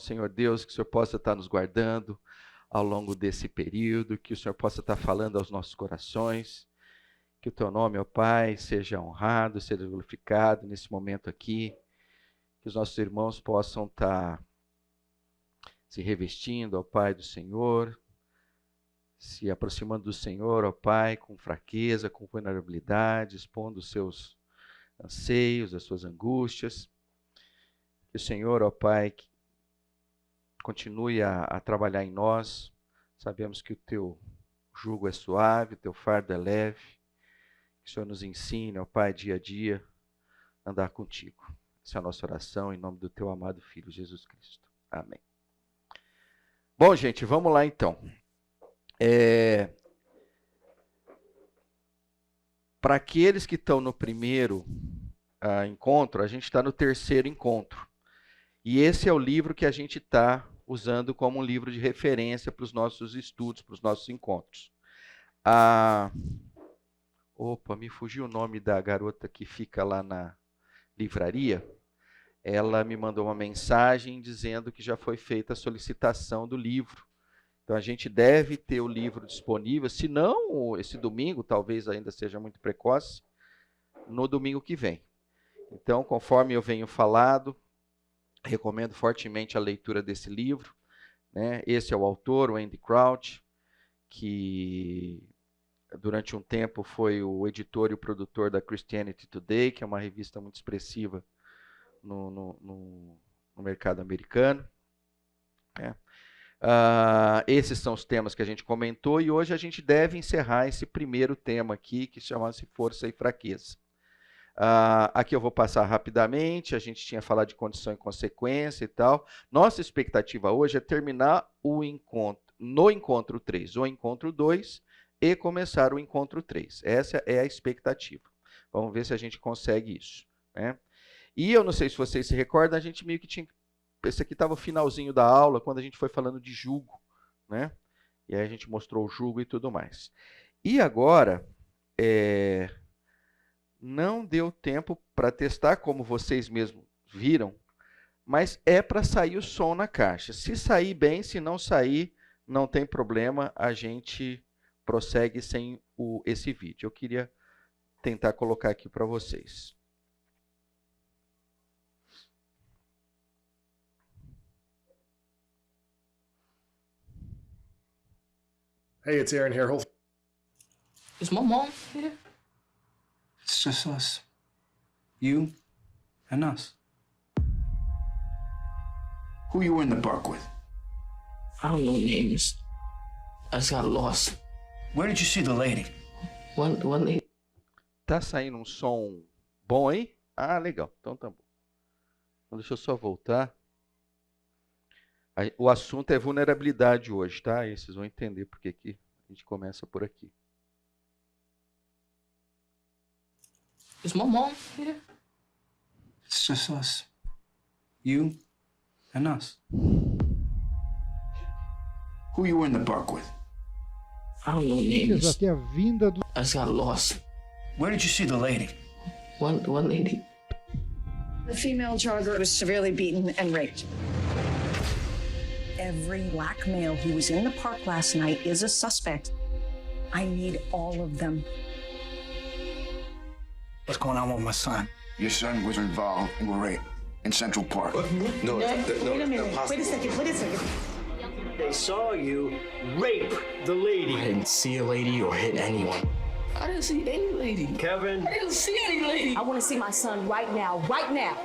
Senhor Deus, que o Senhor possa estar nos guardando ao longo desse período, que o Senhor possa estar falando aos nossos corações, que o Teu nome, ó Pai, seja honrado, seja glorificado nesse momento aqui, que os nossos irmãos possam estar se revestindo, ó Pai, do Senhor, se aproximando do Senhor, ó Pai, com fraqueza, com vulnerabilidade, expondo os seus anseios, as suas angústias. Que o Senhor, ó Pai, continue a trabalhar em nós. Sabemos que o Teu jugo é suave, o Teu fardo é leve. Que o Senhor nos ensine, ó Pai, dia a dia, a andar contigo. Essa é a nossa oração em nome do Teu amado Filho, Jesus Cristo. Amém. Bom, gente, vamos lá então. Para aqueles que estão no primeiro encontro, a gente está no terceiro encontro. E esse é o livro que a gente está usando como um livro de referência para os nossos estudos, para os nossos encontros. Opa, me fugiu o nome da garota que fica lá na livraria. Ela me mandou uma mensagem dizendo que já foi feita a solicitação do livro. Então, a gente deve ter o livro disponível, se não esse domingo, talvez ainda seja muito precoce, no domingo que vem. Então, conforme eu venho falado, recomendo fortemente a leitura desse livro, né? Esse é o autor, o Andy Crouch, que durante um tempo foi o editor e o produtor da Christianity Today, que é uma revista muito expressiva no mercado americano, né? Esses são os temas que a gente comentou e hoje a gente deve encerrar esse primeiro tema aqui, que chama-se Força e Fraqueza. Aqui eu vou passar rapidamente, a gente tinha falado de condição e consequência e tal. Nossa expectativa hoje é terminar o encontro, no encontro 3 ou encontro 2 e começar o encontro 3. Essa é a expectativa. Vamos ver se a gente consegue isso, né? E eu não sei se vocês se recordam, a gente meio que tinha... Esse aqui estava o finalzinho da aula, quando a gente foi falando de jugo, né? E aí a gente mostrou o jugo e tudo mais. E agora, não deu tempo para testar, como vocês mesmos viram, mas é para sair o som na caixa. Se sair bem, se não sair, não tem problema, a gente prossegue sem esse vídeo. Eu queria tentar colocar aqui para vocês. Hey, it's Aaron here. Is my mom here? It's just us. You and us. Who you were in the park with? I don't know names. I just got lost. Where did you see the lady? One lady. Tá saindo um som bom aí? Legal. Então tá bom. Então deixa eu só voltar. O assunto é vulnerabilidade hoje, tá? E vocês vão entender por que a gente começa por aqui. Is my mom here? It's just us. You and us. Who you were in the park with? I don't know names. Até a vinda do... I just got lost. Where did you see the lady? One lady. The female jogger was severely beaten and raped. Every black male who was in the park last night is a suspect. I need all of them. What's going on with my son? Your son was involved in a rape in Central Park. No, Wait a minute. Wait a second. They saw you rape the lady. I didn't see a lady or hit anyone. I didn't see any lady. Kevin. I didn't see any lady. I want to see my son right now. Right now.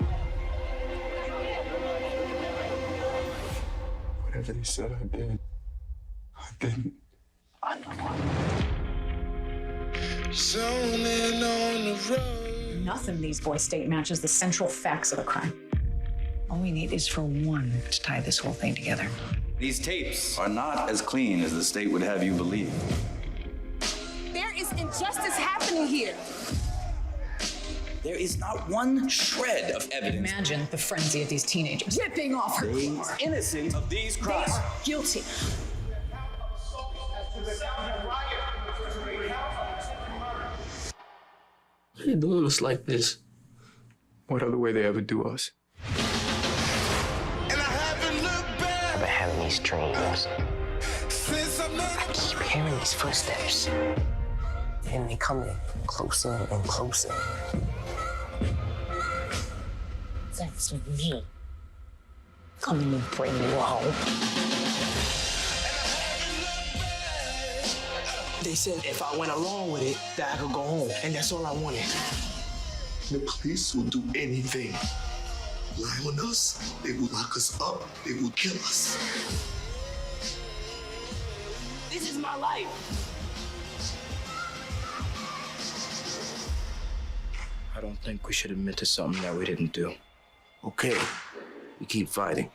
Whatever he said, I did. I didn't. I know. Zoning on the road. Nothing in these boys' state matches the central facts of the crime. All we need is for one to tie this whole thing together. These tapes are not as clean as the state would have you believe. There is injustice happening here. There is not one shred of evidence. Imagine the frenzy of these teenagers ripping off her They clothes. are innocent of these They crimes. are guilty. Why are you doing us like this? What other way they ever do us? And I haven't looked these dreams. I keep hearing these footsteps. And they coming closer and closer. That's me. Coming to bring you home. They said if I went along with it, that I could go home. And that's all I wanted. The police will do anything. Lie on us, they will lock us up, they will kill us. This is my life. I don't think we should admit to something that we didn't do. Okay, we keep fighting.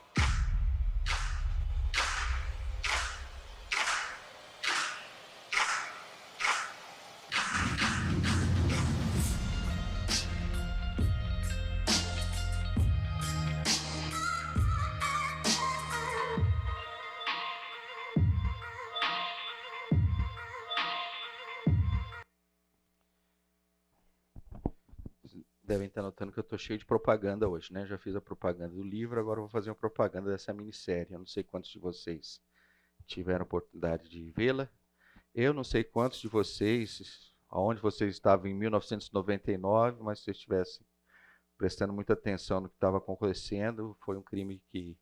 Devem estar notando que eu estou cheio de propaganda hoje, né? Já fiz a propaganda do livro, agora eu vou fazer uma propaganda dessa minissérie. Eu não sei quantos de vocês tiveram a oportunidade de vê-la. Eu não sei quantos de vocês, aonde vocês estavam em 1999, mas se vocês estivessem prestando muita atenção no que estava acontecendo, foi um crime que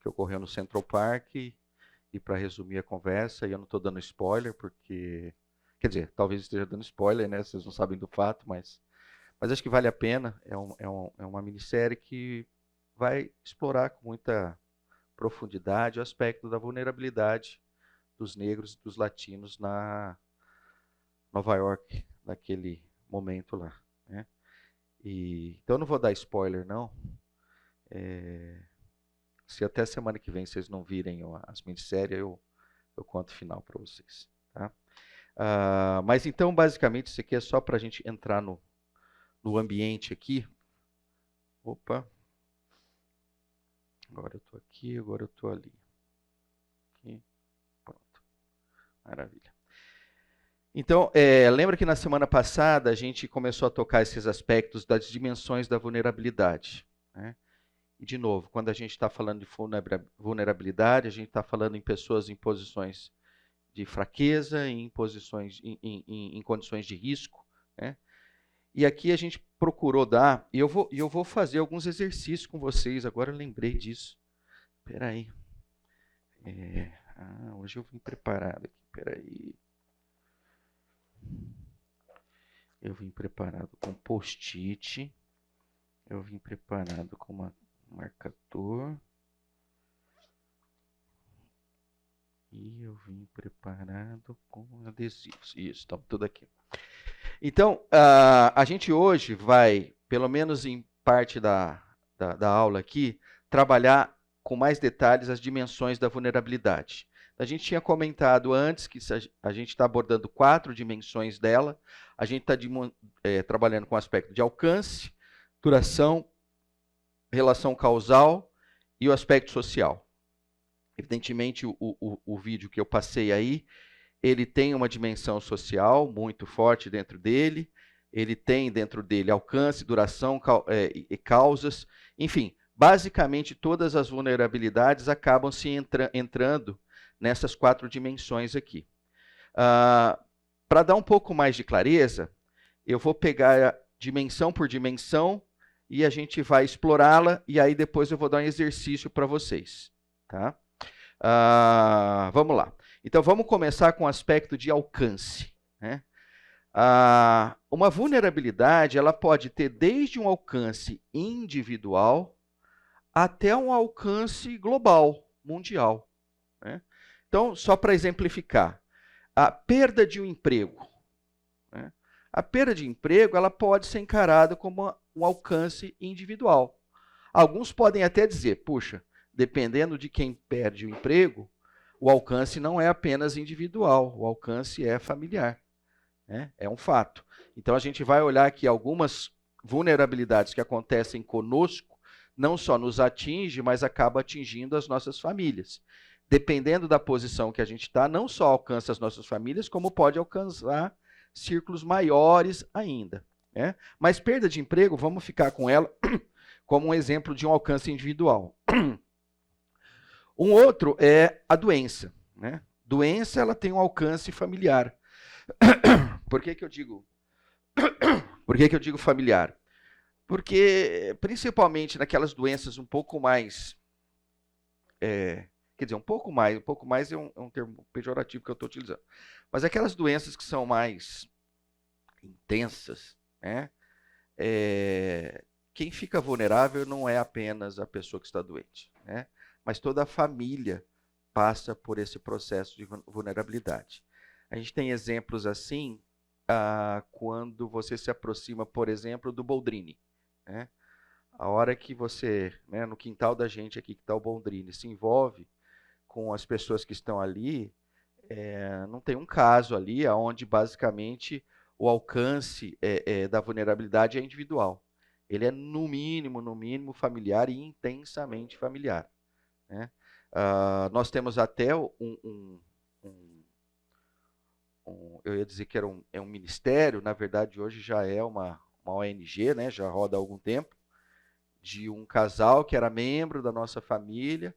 ocorreu no Central Park. E para resumir a conversa, e eu não estou dando spoiler, porque... Quer dizer, talvez esteja dando spoiler, né? Vocês não sabem do fato, mas acho que vale a pena. É uma minissérie que vai explorar com muita profundidade o aspecto da vulnerabilidade dos negros e dos latinos na Nova York, naquele momento lá, né? Então eu não vou dar spoiler, não. Se até semana que vem vocês não virem as minisséries, eu conto o final para vocês, tá? Mas então, basicamente, isso aqui é só para a gente entrar no ambiente aqui. Opa. Agora eu estou aqui, agora eu estou ali. Aqui. Pronto. Maravilha. Então, lembra que na semana passada a gente começou a tocar esses aspectos das dimensões da vulnerabilidade, né? E, de novo, quando a gente está falando de vulnerabilidade, a gente está falando em pessoas em posições de fraqueza, em condições de risco, né? E aqui a gente procurou dar, e eu vou fazer alguns exercícios com vocês, agora eu lembrei disso. Espera aí. Hoje eu vim preparado aqui, espera aí. Eu vim preparado com post-it, eu vim preparado com um marcador, e eu vim preparado com adesivos. Isso, está tudo aqui. Então, a gente hoje vai, pelo menos em parte da aula aqui, trabalhar com mais detalhes as dimensões da vulnerabilidade. A gente tinha comentado antes que a gente está abordando 4 dimensões dela. A gente está trabalhando com o aspecto de alcance, duração, relação causal e o aspecto social. Evidentemente, o vídeo que eu passei aí, ele tem uma dimensão social muito forte dentro dele, ele tem dentro dele alcance, duração e causas, enfim, basicamente todas as vulnerabilidades acabam se entrando nessas 4 dimensões aqui. Para dar um pouco mais de clareza, eu vou pegar dimensão por dimensão e a gente vai explorá-la, e aí depois eu vou dar um exercício para vocês, tá? Vamos lá. Então, vamos começar com o aspecto de alcance, né? Uma vulnerabilidade, ela pode ter desde um alcance individual até um alcance global, mundial, né? Então, só para exemplificar, a perda de um emprego, né? A perda de emprego, ela pode ser encarada como um alcance individual. Alguns podem até dizer, puxa, dependendo de quem perde o emprego, o alcance não é apenas individual, o alcance é familiar, né? É um fato. Então, a gente vai olhar aqui algumas vulnerabilidades que acontecem conosco, não só nos atinge, mas acaba atingindo as nossas famílias. Dependendo da posição que a gente está, não só alcança as nossas famílias, como pode alcançar círculos maiores ainda, né? Mas perda de emprego, vamos ficar com ela como um exemplo de um alcance individual. Um outro é a doença, né? Doença, ela tem um alcance familiar. Por que eu digo familiar? Porque, principalmente naquelas doenças um pouco mais... quer dizer, um pouco mais é um termo pejorativo que eu estou utilizando. Mas aquelas doenças que são mais intensas, né? Quem fica vulnerável não é apenas a pessoa que está doente, né? Mas toda a família passa por esse processo de vulnerabilidade. A gente tem exemplos assim quando você se aproxima, por exemplo, do Boldrini, né? A hora que você, né, no quintal da gente aqui, que está o Boldrini, se envolve com as pessoas que estão ali, não tem um caso ali onde basicamente o alcance da vulnerabilidade é individual. Ele é no mínimo familiar e intensamente familiar, né? Nós temos até eu ia dizer que era um ministério, na verdade hoje já é uma ONG, né? Já roda há algum tempo, de um casal que era membro da nossa família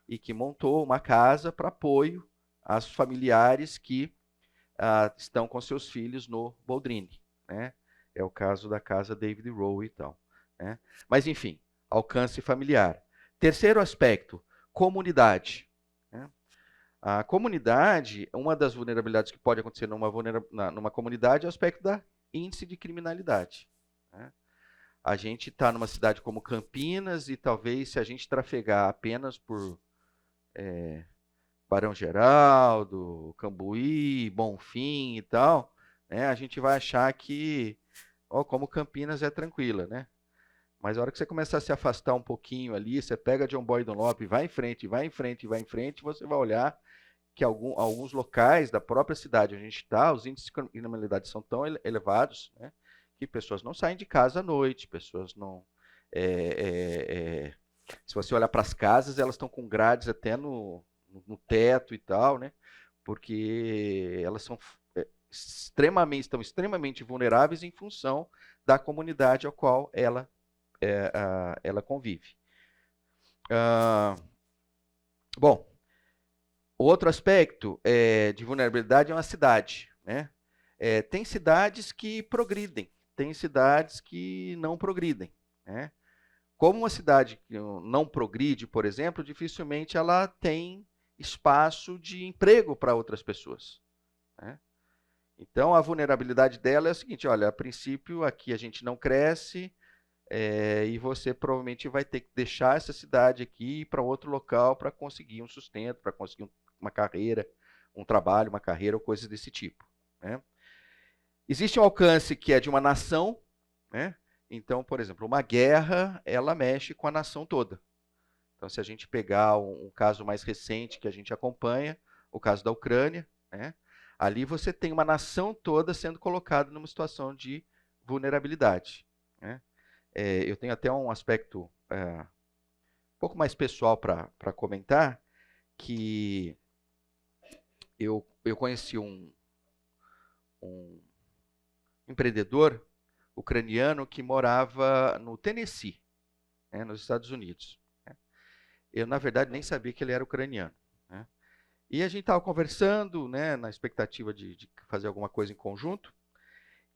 e que montou uma casa para apoio aos familiares que estão com seus filhos no Boldrini, né? É o caso da casa David Rowe e tal, né? Mas, enfim, alcance familiar. Terceiro aspecto, comunidade, né? A comunidade, uma das vulnerabilidades que pode acontecer numa comunidade é o aspecto da índice de criminalidade, né? A gente está numa cidade como Campinas e talvez se a gente trafegar apenas por Barão Geraldo, Cambuí, Bonfim e tal, né, a gente vai achar que, como Campinas é tranquila, né? Mas a hora que você começar a se afastar um pouquinho ali, você pega John Boy Dunlop, vai em frente, você vai olhar que alguns locais da própria cidade onde a gente está, os índices de criminalidade são tão elevados, né, que pessoas não saem de casa à noite, pessoas não... se você olhar para as casas, elas estão com grades até no teto e tal, né? Porque elas são estão extremamente vulneráveis em função da comunidade a qual ela convive. Bom, outro aspecto de vulnerabilidade é uma cidade, né? Tem cidades que progridem, tem cidades que não progridem, né? Como uma cidade que não progride, por exemplo, dificilmente ela tem espaço de emprego para outras pessoas, né? Então, a vulnerabilidade dela é o seguinte, olha, a princípio aqui a gente não cresce e você provavelmente vai ter que deixar essa cidade aqui e ir para outro local para conseguir um sustento, para conseguir uma carreira, um trabalho, uma carreira ou coisas desse tipo, né? Existe um alcance que é de uma nação, né? Então, por exemplo, uma guerra, ela mexe com a nação toda. Então, se a gente pegar um caso mais recente que a gente acompanha, o caso da Ucrânia, né? Ali você tem uma nação toda sendo colocada numa situação de vulnerabilidade, né? Eu tenho até um aspecto um pouco mais pessoal para comentar, que eu conheci um empreendedor ucraniano que morava no Tennessee, né, nos Estados Unidos. Eu, na verdade, nem sabia que ele era ucraniano, né? E a gente estava conversando, né, na expectativa de fazer alguma coisa em conjunto.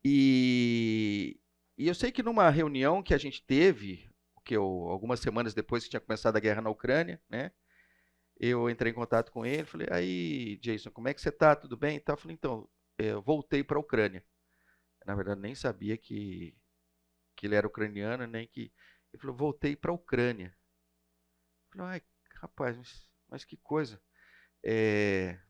E eu sei que numa reunião que a gente teve, algumas semanas depois que tinha começado a guerra na Ucrânia, né, eu entrei em contato com ele, falei, aí, Jason, como é que você está? Tudo bem? Eu falei, então, eu voltei para a Ucrânia. Na verdade, nem sabia que ele era ucraniano, nem que... Ele falou, voltei para a Ucrânia. Eu falei, ai, rapaz, mas que coisa.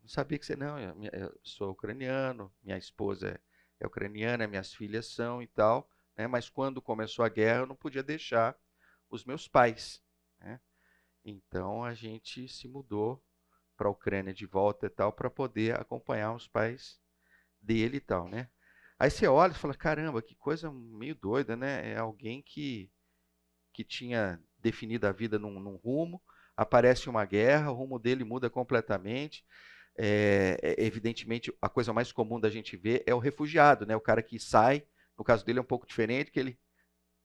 Não sabia que você... Não, eu sou ucraniano, minha esposa é ucraniana, minhas filhas são e tal, né? Mas quando começou a guerra, eu não podia deixar os meus pais, né? Então, a gente se mudou para a Ucrânia de volta e tal, para poder acompanhar os pais dele e tal, né? Aí você olha e fala, caramba, que coisa meio doida, né? É alguém que tinha definido a vida num rumo, aparece uma guerra, o rumo dele muda completamente. Evidentemente, a coisa mais comum da gente ver é o refugiado, né? O cara que sai, no caso dele é um pouco diferente, que ele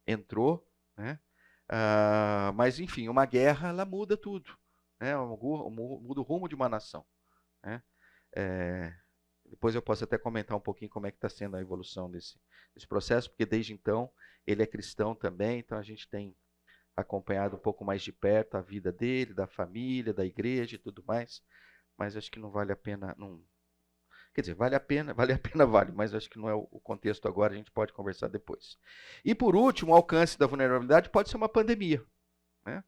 entrou, né? Mas, enfim, uma guerra, ela muda tudo, né? Muda o rumo de uma nação, né? Depois eu posso até comentar um pouquinho como é que está sendo a evolução desse processo, porque desde então ele é cristão também, então a gente tem acompanhado um pouco mais de perto a vida dele, da família, da igreja e tudo mais, mas acho que não vale a pena, não... Quer dizer, vale a pena, vale, mas acho que não é o contexto agora, a gente pode conversar depois. E por último, o alcance da vulnerabilidade pode ser uma pandemia, né?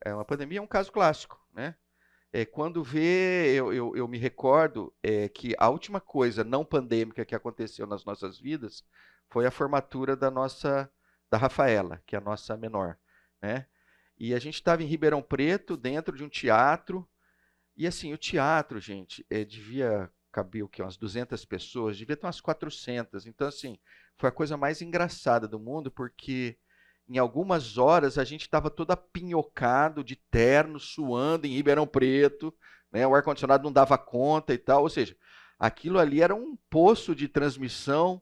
Uma pandemia é um caso clássico, né? Quando eu me recordo que a última coisa não pandêmica que aconteceu nas nossas vidas foi a formatura da Rafaela, que é a nossa menor, né? E a gente estava em Ribeirão Preto, dentro de um teatro, e assim, o teatro, gente, devia caber o quê? Umas 200 pessoas, devia ter umas 400. Então, assim, foi a coisa mais engraçada do mundo, porque em algumas horas a gente estava todo apinhocado, de terno, suando em Ribeirão Preto, né? O ar-condicionado não dava conta e tal, ou seja, aquilo ali era um poço de transmissão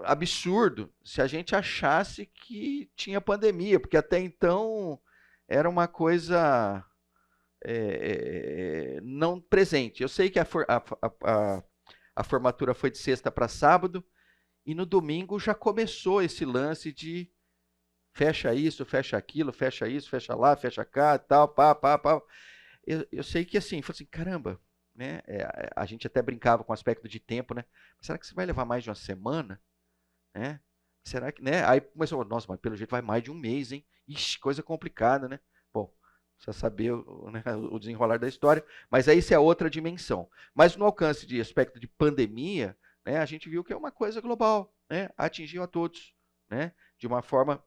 absurdo, se a gente achasse que tinha pandemia, porque até então era uma coisa não presente. Eu sei que a formatura foi de sexta para sábado, e no domingo já começou esse lance de fecha isso, fecha aquilo, fecha isso, fecha lá, fecha cá, tal, pá. Eu sei que assim, falei assim, caramba, né? A gente até brincava com o aspecto de tempo, né? Será que você vai levar mais de uma semana? Né? Será que, né? Aí começou, nossa, mas pelo jeito vai mais de um mês, hein? Ixi, coisa complicada, né? Bom, precisa saber né, o desenrolar da história, mas aí isso é outra dimensão. Mas no alcance de aspecto de pandemia, né, a gente viu que é uma coisa global, né? Atingiu a todos, né? De uma forma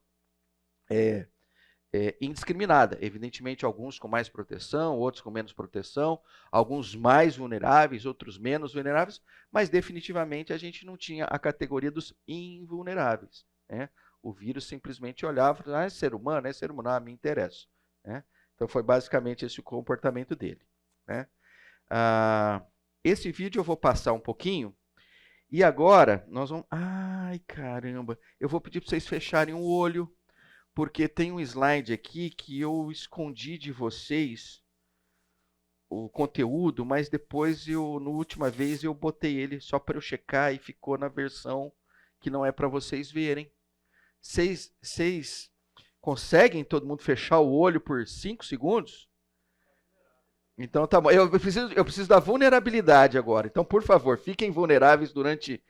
indiscriminada. Evidentemente, alguns com mais proteção, outros com menos proteção, alguns mais vulneráveis, outros menos vulneráveis, mas definitivamente a gente não tinha a categoria dos invulneráveis, né? O vírus simplesmente olhava e falava, é ser humano, me interessa, né? Então foi basicamente esse o comportamento dele, né? Esse vídeo eu vou passar um pouquinho, e agora nós vamos... Ai, caramba! Eu vou pedir para vocês fecharem o olho, porque tem um slide aqui que eu escondi de vocês o conteúdo, mas depois na última vez eu botei ele só para eu checar e ficou na versão que não é para vocês verem. Vocês conseguem todo mundo fechar o olho por 5 segundos? Então tá bom. Eu preciso da vulnerabilidade agora. Então, por favor, fiquem vulneráveis durante...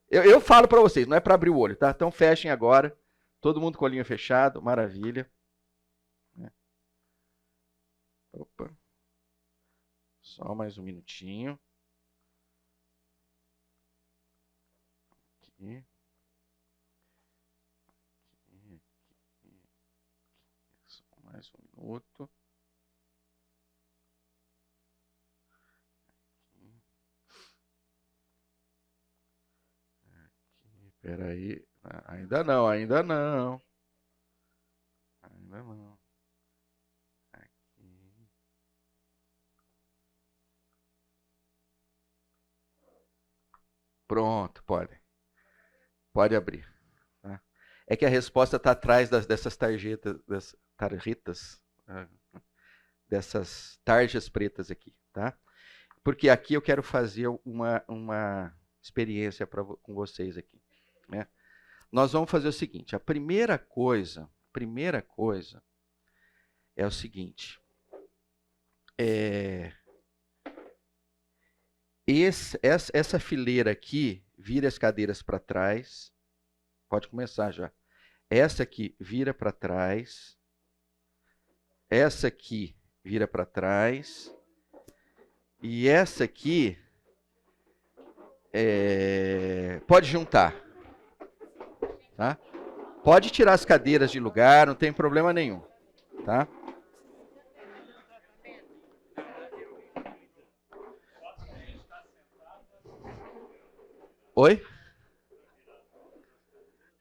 Eu falo para vocês, não é para abrir o olho, tá? Então fechem agora. Todo mundo com o olhinho fechado, maravilha. Opa. Só mais um minutinho. Aqui. Só mais um minuto. Espera aí. Ainda não. Aqui. Pronto, pode abrir. Tá? É que a resposta está atrás dessas dessas tarjas pretas aqui, tá? Porque aqui eu quero fazer uma experiência com vocês aqui, né? Nós vamos fazer o seguinte, a primeira coisa é o seguinte, essa fileira aqui, vira as cadeiras para trás, pode começar já, essa aqui vira para trás, essa aqui vira para trás, e essa aqui pode juntar. Tá? Pode tirar as cadeiras de lugar, não tem problema nenhum, tá? Oi?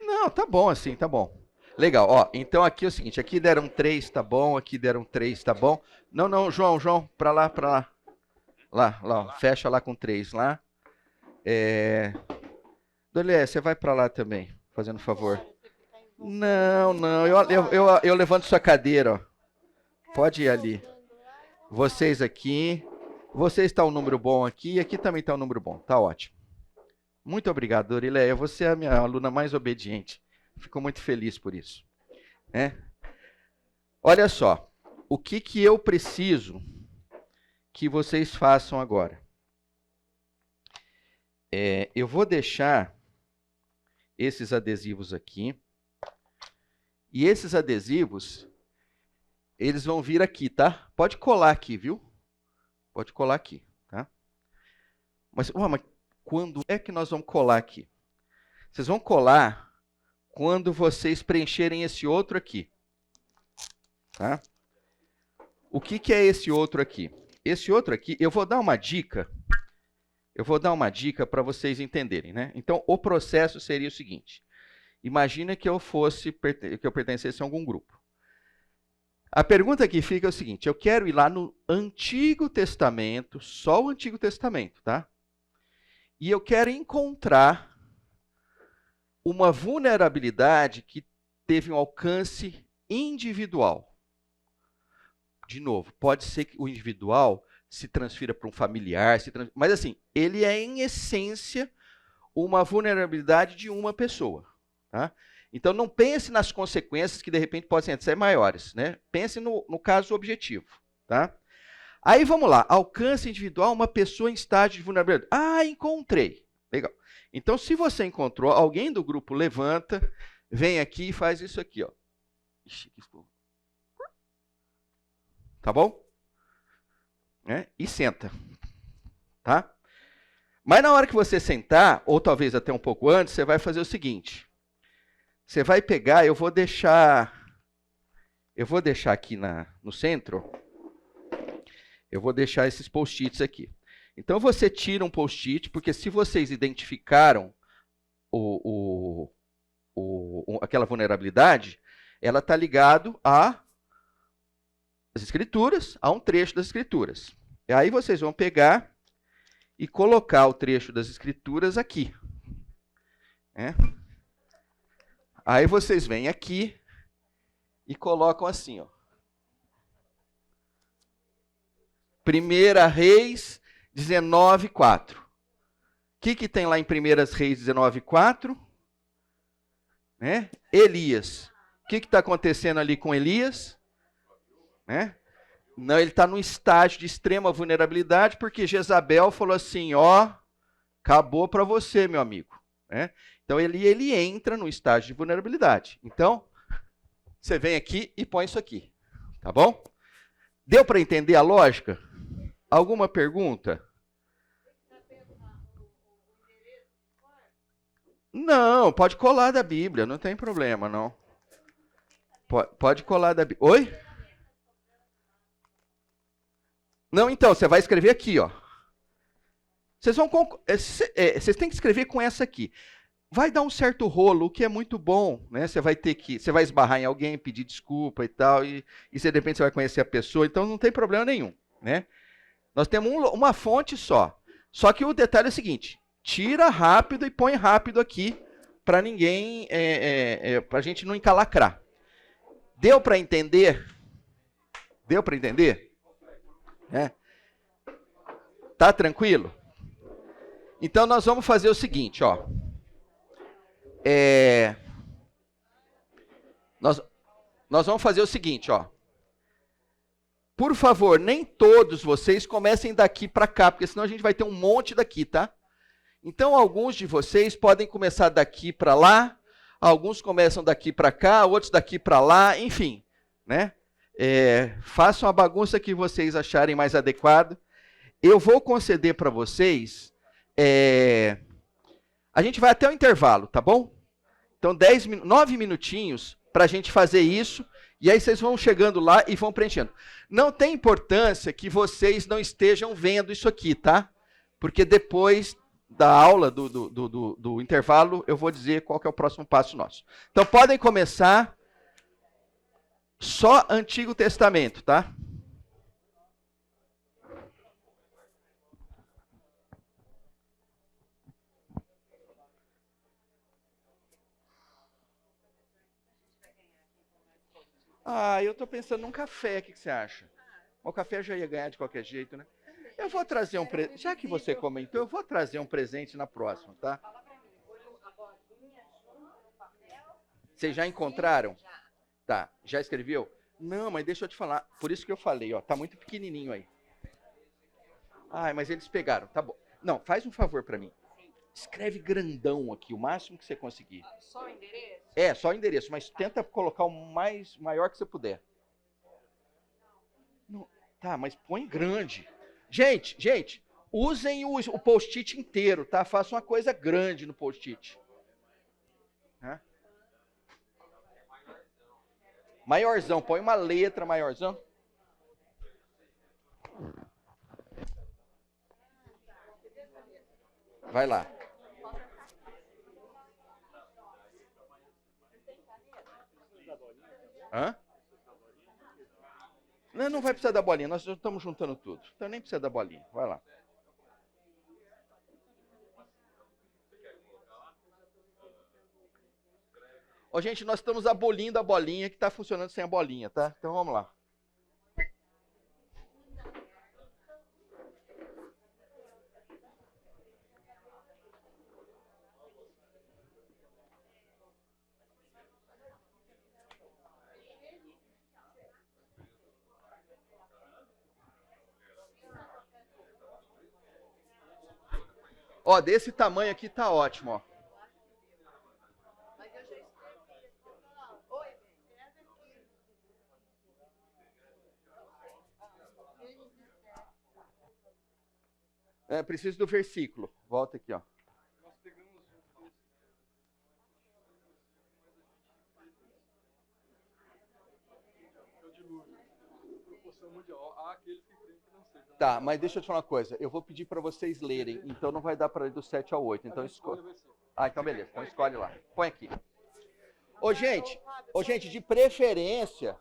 Não, tá bom assim, tá bom. Legal, ó, então aqui é o seguinte, aqui deram 3, tá bom, aqui deram 3, tá bom. Não, João, pra lá. Lá, ó, fecha lá com 3 lá. Dolé, você vai pra lá também. Fazendo favor. Não, eu levanto sua cadeira, ó. Pode ir ali. Vocês aqui. Vocês está um número bom aqui e aqui também está um número bom. Tá ótimo. Muito obrigado, Dorileia. Você é a minha aluna mais obediente. Fico muito feliz por isso. Olha só. O que eu preciso que vocês façam agora? Eu vou deixar esses adesivos aqui. E esses adesivos, eles vão vir aqui, tá? Pode colar aqui, viu? Pode colar aqui, tá? Mas quando é que nós vamos colar aqui? Vocês vão colar quando vocês preencherem esse outro aqui, tá? O que é esse outro aqui? Esse outro aqui, eu vou dar uma dica. Eu vou dar uma dica para vocês entenderem, né? Então, o processo seria o seguinte. Imagina que eu pertencesse a algum grupo. A pergunta que fica é o seguinte, eu quero ir lá no Antigo Testamento, só o Antigo Testamento, tá? E eu quero encontrar uma vulnerabilidade que teve um alcance individual. De novo, pode ser que o individual se transfira para um familiar, mas assim, ele é em essência uma vulnerabilidade de uma pessoa. Tá? Então, não pense nas consequências que, de repente, podem ser maiores. Né? Pense no caso objetivo. Tá? Aí, vamos lá. Alcance individual, uma pessoa em estágio de vulnerabilidade. Ah, encontrei. Legal. Então, se você encontrou, alguém do grupo levanta, vem aqui e faz isso aqui. Ó. Ixi, tá bom? E senta. Tá? Mas na hora que você sentar, ou talvez até um pouco antes, você vai fazer o seguinte. Você vai pegar, eu vou deixar aqui no centro, eu vou deixar esses post-its aqui. Então você tira um post-it, porque se vocês identificaram aquela vulnerabilidade, ela está ligada às escrituras, a um trecho das escrituras. E aí vocês vão pegar e colocar o trecho das escrituras aqui. Aí vocês vêm aqui e colocam assim, ó. 1 Reis 19:4. O que tem lá em 1 Reis 19:4? Elias. O que está acontecendo ali com Elias? Não, ele está num estágio de extrema vulnerabilidade, porque Jezabel falou assim, ó, acabou para você, meu amigo. Então, ele entra no estágio de vulnerabilidade. Então, você vem aqui e põe isso aqui. Tá bom? Deu para entender a lógica? Alguma pergunta? Não, pode colar da Bíblia, não tem problema, não. Pode colar da Bíblia. Oi? Não, então, você vai escrever aqui, ó. Vocês têm que escrever com essa aqui. Vai dar um certo rolo, o que é muito bom, né? Você vai esbarrar em alguém, pedir desculpa e tal, e de repente você vai conhecer a pessoa, então não tem problema nenhum, né? Nós temos uma fonte só. Só que o detalhe é o seguinte, tira rápido e põe rápido aqui, para ninguém, para a gente não encalacrar. Deu para entender? Deu para entender? Tá tranquilo? Então nós vamos fazer o seguinte, ó. Nós vamos fazer o seguinte, ó. Por favor, nem todos vocês comecem daqui para cá, porque senão a gente vai ter um monte daqui, tá? Então, alguns de vocês podem começar daqui para lá, alguns começam daqui para cá, outros daqui para lá, enfim, né? Façam a bagunça que vocês acharem mais adequado. Eu vou conceder para vocês... A gente vai até o intervalo, tá bom? Então, 9 minutinhos para a gente fazer isso, e aí vocês vão chegando lá e vão preenchendo. Não tem importância que vocês não estejam vendo isso aqui, tá? Porque depois da aula, do intervalo, eu vou dizer qual que é o próximo passo nosso. Então, podem começar só Antigo Testamento, tá? Eu estou pensando num café, o que você acha? O café já ia ganhar de qualquer jeito, né? Eu vou trazer um presente. Já que você comentou, eu vou trazer um presente na próxima, tá? Vocês já encontraram? Tá. Já escreveu? Não, mas deixa eu te falar. Por isso que eu falei, ó. Tá muito pequenininho aí. Ai, mas eles pegaram. Tá bom. Não, faz um favor pra mim. Escreve grandão aqui, o máximo que você conseguir. Só o endereço? É, só o endereço, mas tenta colocar o mais maior que você puder. Não, tá, mas põe grande. Gente, usem o post-it inteiro, tá? Faça uma coisa grande no post-it. Né? Maiorzão, põe uma letra maiorzão. Vai lá. Hã? Não vai precisar da bolinha, nós já estamos juntando tudo. Então nem precisa da bolinha. Vai lá. Ó, gente, nós estamos abolindo a bolinha que está funcionando sem a bolinha, tá? Então vamos lá. Ó, desse tamanho aqui tá ótimo, ó. É, preciso do versículo. Volta aqui, ó. Tá, mas deixa eu te falar uma coisa. Eu vou pedir para vocês lerem, então não vai dar para ler do 7 ao 8. Então escolhe. Ah, então beleza. Então escolhe lá. Põe aqui. Ô, gente, de preferência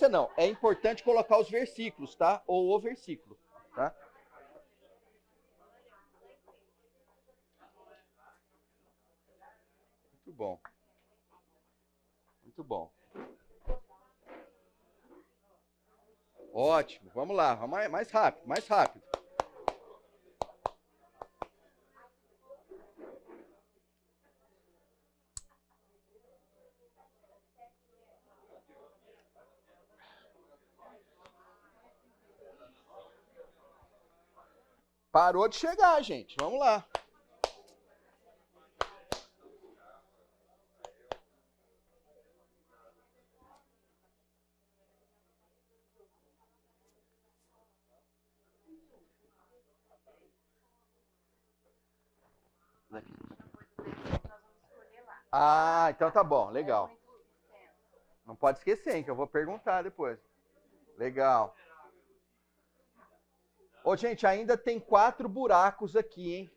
não. É importante colocar os versículos, tá? Ou o versículo, tá? Muito bom. Muito bom. Ótimo, vamos lá, mais rápido, mais rápido. Parou de chegar, gente, vamos lá. Ah, então tá bom, legal. Não pode esquecer, hein, que eu vou perguntar depois. Legal. Ô, gente, ainda tem 4 buracos aqui, hein?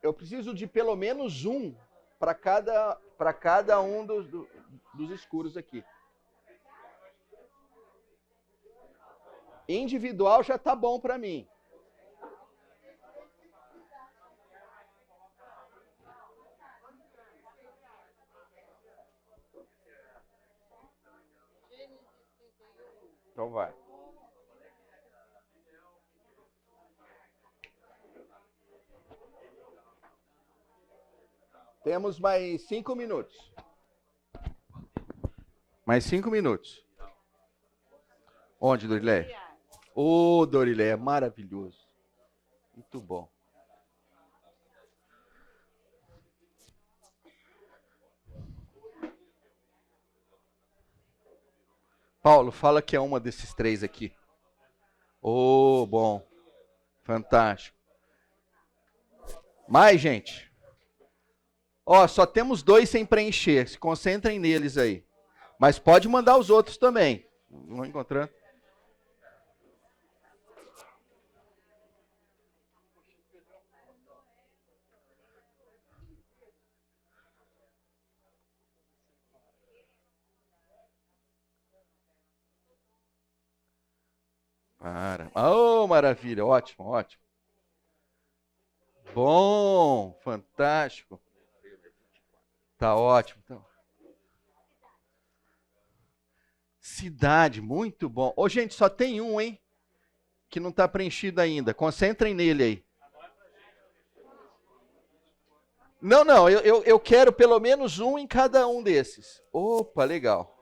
Eu preciso de pelo menos um para cada um dos escuros aqui. Individual já tá bom para mim. Então vai. Temos mais 5 minutos. Mais 5 minutos. Onde, Dorilé? Ô, Dorilé, é maravilhoso. Muito bom. Paulo, fala que é uma desses 3 aqui. Oh, bom. Fantástico. Mais, gente. Ó, só temos 2 sem preencher. Se concentrem neles aí. Mas pode mandar os outros também. Vou encontrando. Oh, maravilha, ótimo, ótimo. Bom, fantástico. Tá ótimo. Então. Cidade, muito bom. Ô, gente, só tem um, hein? Que não está preenchido ainda. Concentrem nele aí. Não, eu quero pelo menos um em cada um desses. Opa, legal.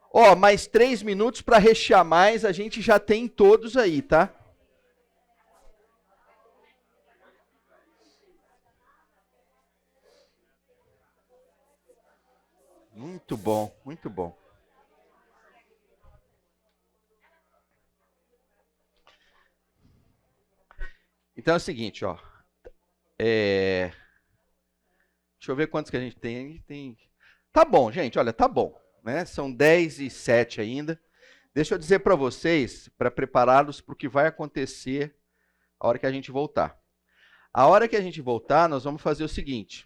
Ó, mais 3 minutos para rechear mais, a gente já tem todos aí, tá? Muito bom, muito bom. Então é o seguinte, ó. Deixa eu ver quantos que a gente tem. Tá bom, gente, olha, tá bom. Né? São 10:07 ainda. Deixa eu dizer para vocês, para prepará-los para o que vai acontecer a hora que a gente voltar. A hora que a gente voltar, nós vamos fazer o seguinte.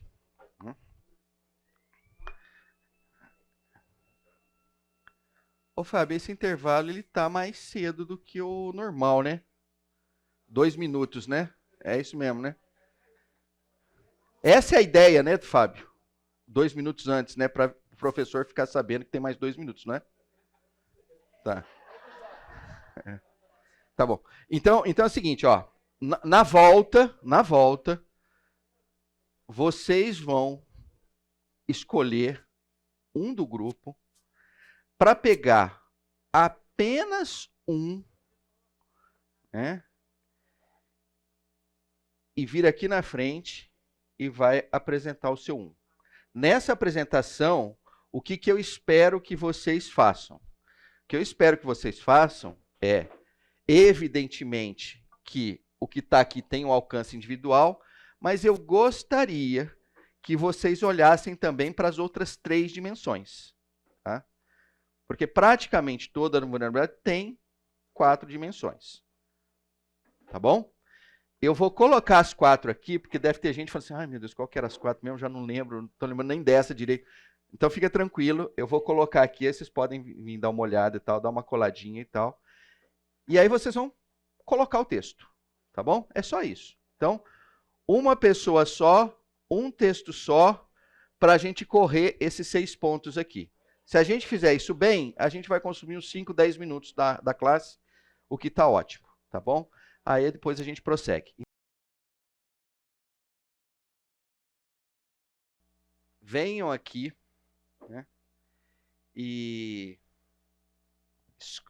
Ô, Fábio, esse intervalo ele tá mais cedo do que o normal, né? 2 minutos, né? É isso mesmo, né? Essa é a ideia, né, Fábio? 2 minutos antes, né? Para o professor ficar sabendo que tem mais 2 minutos, não é? Tá. Tá bom. Então é o seguinte, ó. Na volta, vocês vão escolher um do grupo para pegar apenas um, né? E vir aqui na frente e vai apresentar o seu um. Nessa apresentação, o que eu espero que vocês façam? O que eu espero que vocês façam é, evidentemente, que o que está aqui tem um alcance individual, mas eu gostaria que vocês olhassem também para as outras 3 dimensões. Tá? Porque praticamente toda a vulnerabilidade tem 4 dimensões. Tá bom? Eu vou colocar as 4 aqui, porque deve ter gente falando assim, ai meu Deus, qual que era as 4 mesmo? Já não lembro, não estou lembrando nem dessa direito. Então fica tranquilo, eu vou colocar aqui, aí vocês podem vir dar uma olhada e tal, dar uma coladinha e tal. E aí vocês vão colocar o texto, tá bom? É só isso. Então, uma pessoa só, um texto só, para a gente correr esses 6 pontos aqui. Se a gente fizer isso bem, a gente vai consumir uns 5, 10 minutos da classe, o que está ótimo, tá bom? Aí depois a gente prossegue. Venham aqui, né? E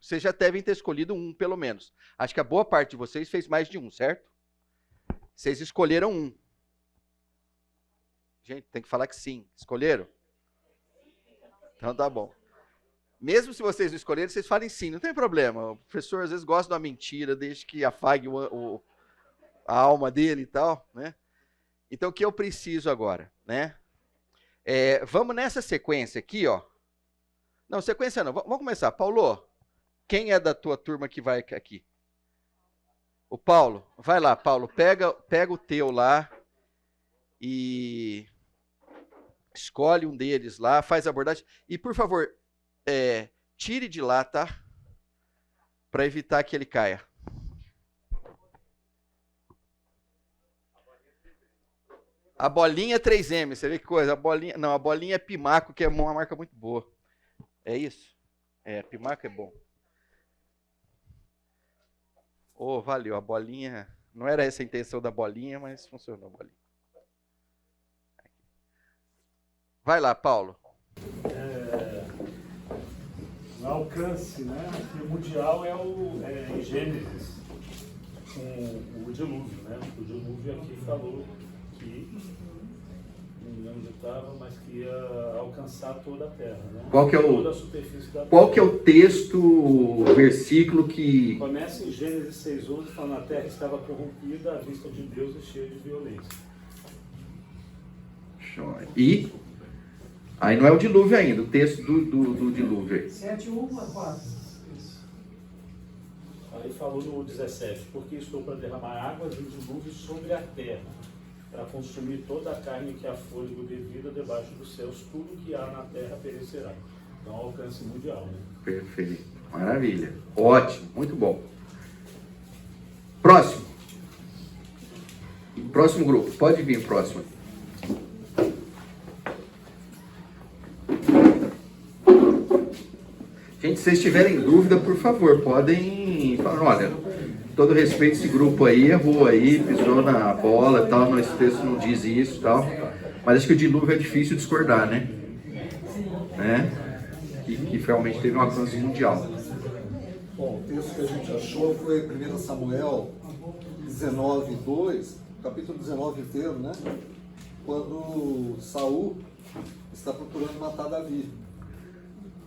vocês já devem ter escolhido um, pelo menos. Acho que a boa parte de vocês fez mais de um, certo? Vocês escolheram um. Gente, tem que falar que sim. Escolheram? Então tá bom. Mesmo se vocês não escolherem, vocês falem sim, não tem problema. O professor às vezes gosta de uma mentira, desde que afague a alma dele e tal, né? Então o que eu preciso agora, né? Vamos nessa sequência aqui, ó. Não, sequência não. Vamos começar. Paulo, quem é da tua turma que vai aqui? O Paulo. Vai lá, Paulo. Pega o teu lá e escolhe um deles lá, faz a abordagem. E, por favor, tire de lá, tá? Para evitar que ele caia. A bolinha 3M, você vê que coisa? A bolinha é Pimaco, que é uma marca muito boa. É isso? Pimaco é bom. Oh, valeu, a bolinha... Não era essa a intenção da bolinha, mas funcionou a bolinha. Vai lá, Paulo. O alcance, né? O mundial em Gênesis, com o dilúvio, né? O dilúvio aqui falou que, não me lembro onde estava, mas que ia alcançar toda a terra, né? Toda a superfície da terra. Qual que é o texto, o versículo que... Começa em Gênesis 6:11, falando a terra estava corrompida à vista de Deus e cheia de violência. E... Aí não é o dilúvio ainda, o texto do dilúvio aí. 7:1-4. Aí falou no 17, porque estou para derramar águas de dilúvio sobre a terra, para consumir toda a carne que há fôlego de vida debaixo dos céus, tudo que há na terra perecerá. Então, alcance mundial, né? Perfeito, maravilha, ótimo, muito bom. Próximo grupo, pode vir próximo. Gente, se vocês tiverem dúvida, por favor, podem falar, olha, todo respeito, esse grupo aí errou aí, pisou na bola e tal, nosso texto não diz isso e tal. Mas acho que o dilúvio é difícil discordar, né? Que realmente teve um alcance mundial. Bom, o texto que a gente achou foi 1 Samuel 19:2, capítulo 19 inteiro, né? Quando Saul está procurando matar Davi.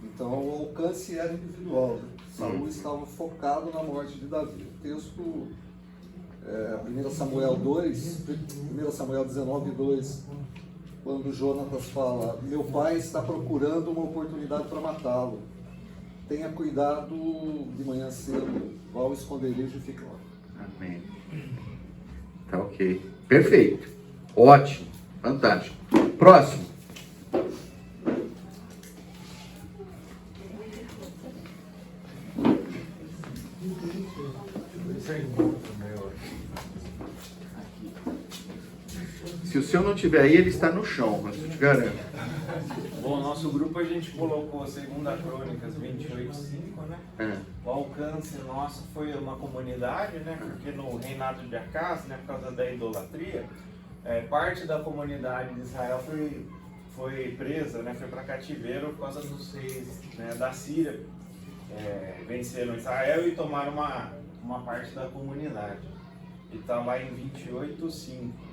Então o alcance era individual. Né? Saul estava focado na morte de Davi. O texto, 1 Samuel 19:2, quando Jonatas fala: meu pai está procurando uma oportunidade para matá-lo. Tenha cuidado de manhã cedo, vá ao esconderijo e fique lá. Amém. Tá ok. Perfeito. Ótimo. Fantástico. Próximo. Se o seu não tiver aí, ele está no chão, mas eu te garanto. Bom, nosso grupo a gente colocou 2 Crônicas 28:5, né? O alcance nosso foi uma comunidade, né? Porque no reinado de Acás, né, por causa da idolatria, parte da comunidade de Israel foi presa, né? Foi para cativeiro por causa dos reis, né, da Síria. Venceram Israel e tomaram uma parte da comunidade. E está lá em 28:5.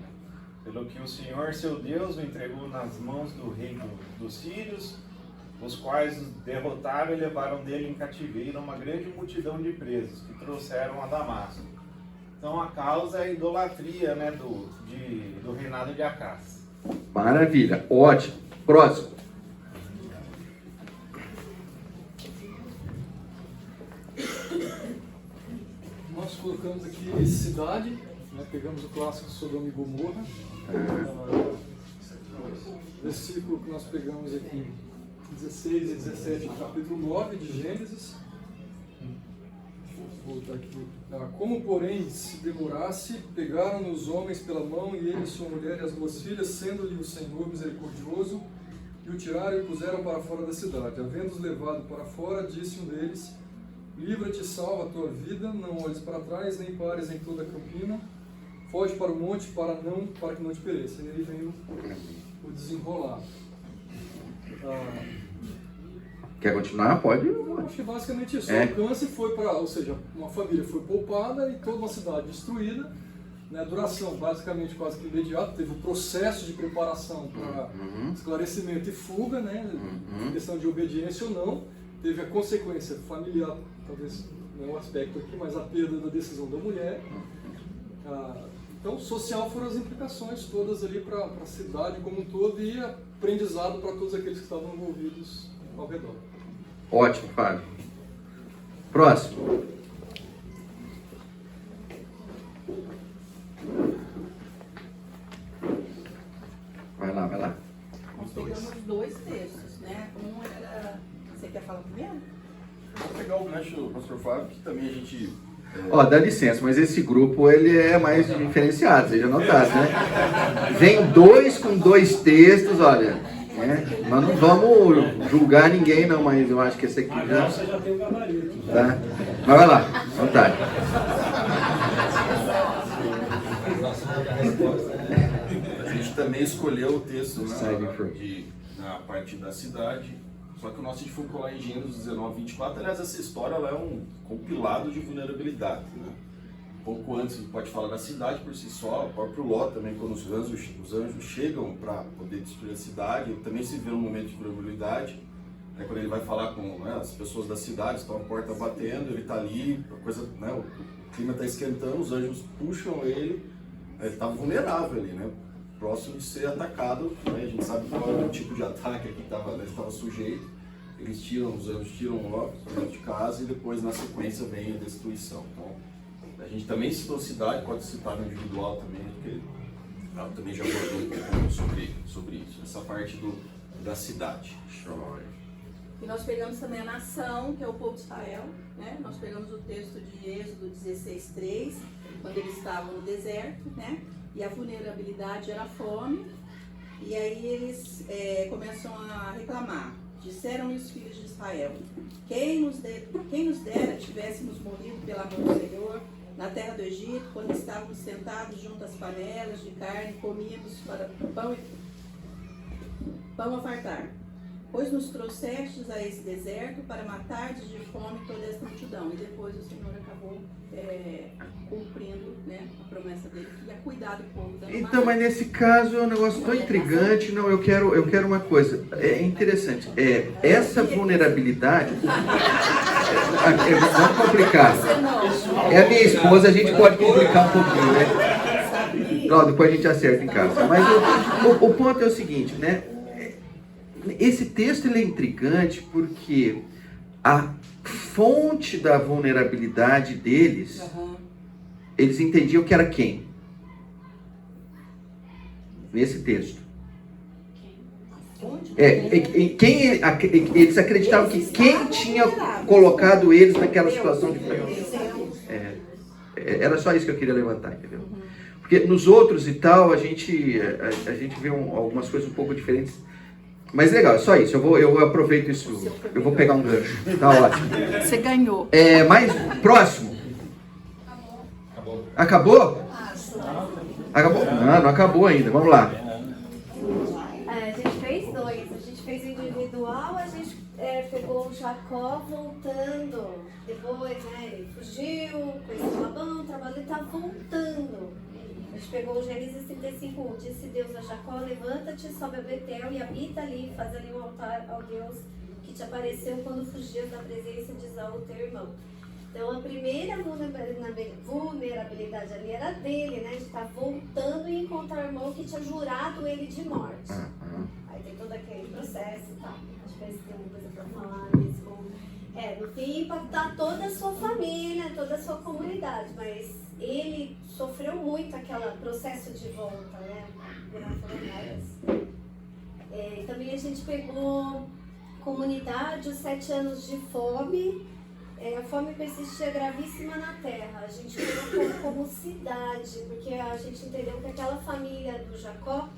Pelo que o Senhor, seu Deus, o entregou nas mãos do rei dos sírios, os quais o derrotaram e levaram dele em cativeiro uma grande multidão de presos, que trouxeram a Damasco. Então a causa é a idolatria, né, do reinado de Acás. Maravilha, ótimo. Próximo. Nós colocamos aqui cidade, né? Pegamos o clássico Sodoma e Gomorra. Versículo que nós pegamos aqui, 16 e 17 do capítulo 9 de Gênesis. Vou voltar aqui. Como, porém, se demorasse, pegaram os homens pela mão, e ele, sua mulher e as duas filhas, sendo-lhe o Senhor misericordioso, e o tiraram e puseram para fora da cidade. Havendo-os levado para fora, disse um deles: livra-te, salva a tua vida, não olhes para trás, nem pares em toda a campina, foge para o monte para que não te pereça. E ele vem o desenrolar. Quer continuar? Pode. Acho que basicamente isso. O alcance foi para, ou seja, uma família foi poupada e toda uma cidade destruída. Né? Duração basicamente quase que imediata. Teve um processo de preparação para esclarecimento e fuga, né? Questão de obediência ou não. Teve a consequência familiar, talvez não é um aspecto aqui, mas a perda da decisão da mulher. Então, social foram as implicações todas ali para a cidade como um todo e aprendizado para todos aqueles que estavam envolvidos ao redor. Ótimo, Fábio. Próximo. Vai lá. Nós pegamos 2 textos, né? Um era... Você quer falar primeiro? Vou pegar o gancho do pastor Fábio, que também a gente... Dá licença, mas esse grupo ele é mais diferenciado, vocês já notaram, né? Vem 2 com 2 textos, olha, né? Nós não vamos julgar ninguém não, mas eu acho que esse aqui já... Você já tem o gabarito. Tá? Mas vai lá, vontade. A gente também escolheu o texto, né, na parte da cidade. Só que o nosso, a gente foi colar em Gênesis 19:24. Aliás, essa história ela é um compilado de vulnerabilidade, né? Um pouco antes, a gente pode falar da cidade por si só, o próprio Ló também, quando os anjos chegam para poder destruir a cidade, ele também se vê num momento de vulnerabilidade. Né? Quando ele vai falar com as pessoas da cidade, estão a porta batendo, ele está ali, a coisa, né, o clima está esquentando, os anjos puxam ele está vulnerável ali, né? Próximo de ser atacado, né? A gente sabe qual é o tipo de ataque que ele estava sujeito. Eles os anjos tiram Ló para dentro de casa e depois na sequência vem a destruição. Então, a gente também citou cidade, pode citar no individual também, porque ela também já abordou um pouco sobre isso, essa parte da cidade. E nós pegamos também a nação, que é o povo de Israel, né? Nós pegamos o texto de Êxodo 16:3, quando eles estavam no deserto, né? E a vulnerabilidade era a fome, E aí eles começam a reclamar. Disseram-lhe os filhos de Israel: quem nos dera tivéssemos morrido pelo amor do Senhor na terra do Egito, quando estávamos sentados junto às panelas de carne, comíamos para pão a fartar. Pois nos trouxestes a esse deserto para matardes de fome toda esta multidão. E depois o Senhor acabou cumprindo, né, a promessa dele, que ia cuidar do povo. Então, mas nesse caso é um negócio tão intrigante. Não, eu quero uma coisa. É interessante. Essa vulnerabilidade... vamos complicar. É a minha esposa, a gente pode complicar um pouquinho, né? Não, depois a gente acerta em casa. Mas o ponto é o seguinte, né? Esse texto ele é intrigante porque a fonte da vulnerabilidade deles, eles entendiam que era quem? Nesse texto. Eles acreditavam que quem tinha colocado eles naquela situação de era só isso que eu queria levantar, entendeu? Porque nos outros e tal, a gente vê algumas coisas um pouco diferentes. Mas legal, é só isso. Eu aproveito isso. Eu vou pegar um gancho. Tá ótimo. Você ganhou. Mais próximo. Acabou? Acabou? Não acabou ainda. Vamos lá. A gente fez dois. A gente fez individual, a gente pegou o Jacó voltando. Depois, né, ele fugiu, conheceu Labão, trabalhou e tá voltando. A gente pegou o Gênesis 35:1. Disse Deus a Jacó: levanta-te, sobe a Betel e habita ali, faz ali um altar ao Deus que te apareceu quando fugias da presença de Esaú, teu irmão. Então a primeira vulnerabilidade ali era dele, né? De estar voltando e encontrar o irmão que tinha jurado ele de morte. Aí tem todo aquele processo e tal. Acho que tem uma coisa pra falar nisso. No fim, impactar toda a sua família, toda a sua comunidade, mas ele sofreu muito aquele processo de volta, né? Também a gente pegou comunidade, os 7 anos de fome. A fome persistia gravíssima na terra. A gente colocou como cidade, porque a gente entendeu que aquela família do Jacó,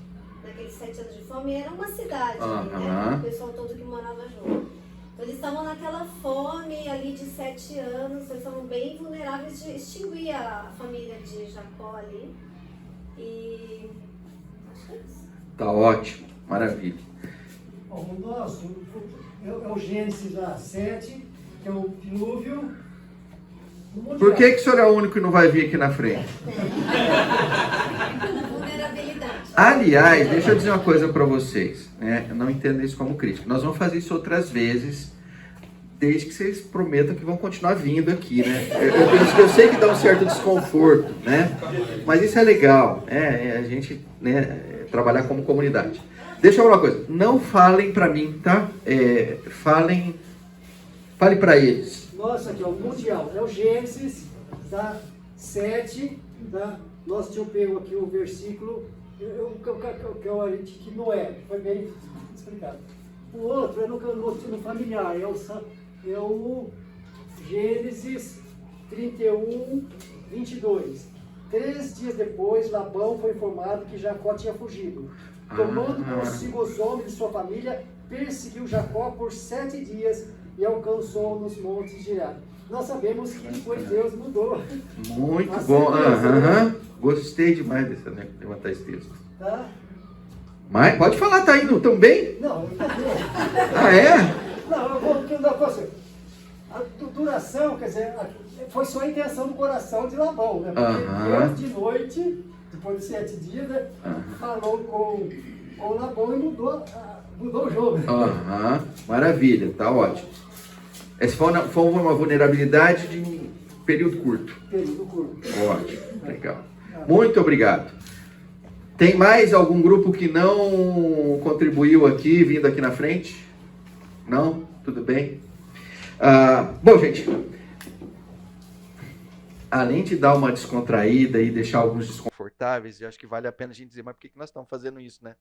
naqueles 7 anos de fome, era uma cidade, né? O pessoal todo que morava junto. Eles estavam naquela fome ali de 7 anos, eles estavam bem vulneráveis de extinguir a família de Jacó ali. E acho que é isso. Tá ótimo, maravilha. Bom, o nosso é o Gênesis 7, que é o dilúvio. Por que o senhor é o único que não vai vir aqui na frente? Vulnerabilidade. Aliás, deixa eu dizer uma coisa para vocês, né? Eu não entendo isso como crítica. Nós vamos fazer isso outras vezes, desde que vocês prometam que vão continuar vindo aqui, né? Eu sei que dá um certo desconforto, né? Mas isso é legal, a gente, né, trabalhar como comunidade. Deixa eu falar uma coisa, não falem para mim, tá? Fale para eles. Nossa, aqui, ó, o Mundial, é o Gênesis, tá? 7, tá? Nós tínhamos pego aqui o versículo, que Noé, foi bem explicado. O outro é no familiar, é o Gênesis 31:22. 3 dias depois, Labão foi informado que Jacó tinha fugido. Tomando consigo os homens de sua família, perseguiu Jacó por 7 dias e alcançou nos montes de Gileade. Nós sabemos que depois Deus mudou. Muito bom. Gostei demais de levantar esse texto. Tá? Mas pode falar, tá indo tão bem? Não, eu Não, eu vou dar para você. A duração, quer dizer, foi só a intenção do coração de Labão, né? Porque Deus de noite, depois de 7 dias, né, falou com Labão e mudou o jogo. Maravilha, tá ótimo. Essa foi uma vulnerabilidade de um período curto. Período curto. Ótimo, legal. Muito obrigado. Tem mais algum grupo que não contribuiu aqui, vindo aqui na frente? Não? Tudo bem? Bom, gente, além de dar uma descontraída e deixar alguns desconfortáveis, eu acho que vale a pena a gente dizer, mas por que nós estamos fazendo isso, né?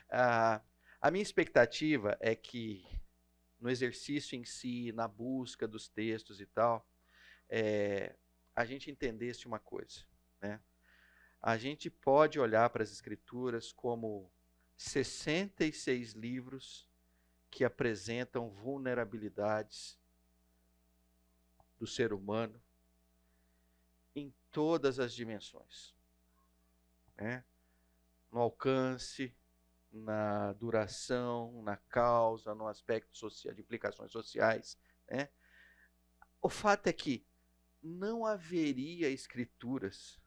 A minha expectativa é que no exercício em si, na busca dos textos e tal, a gente entendesse uma coisa, né? A gente pode olhar para as Escrituras como 66 livros que apresentam vulnerabilidades do ser humano em todas as dimensões, né? No alcance, na duração, na causa, no aspecto social, de implicações sociais, né? O fato é que não haveria escrituras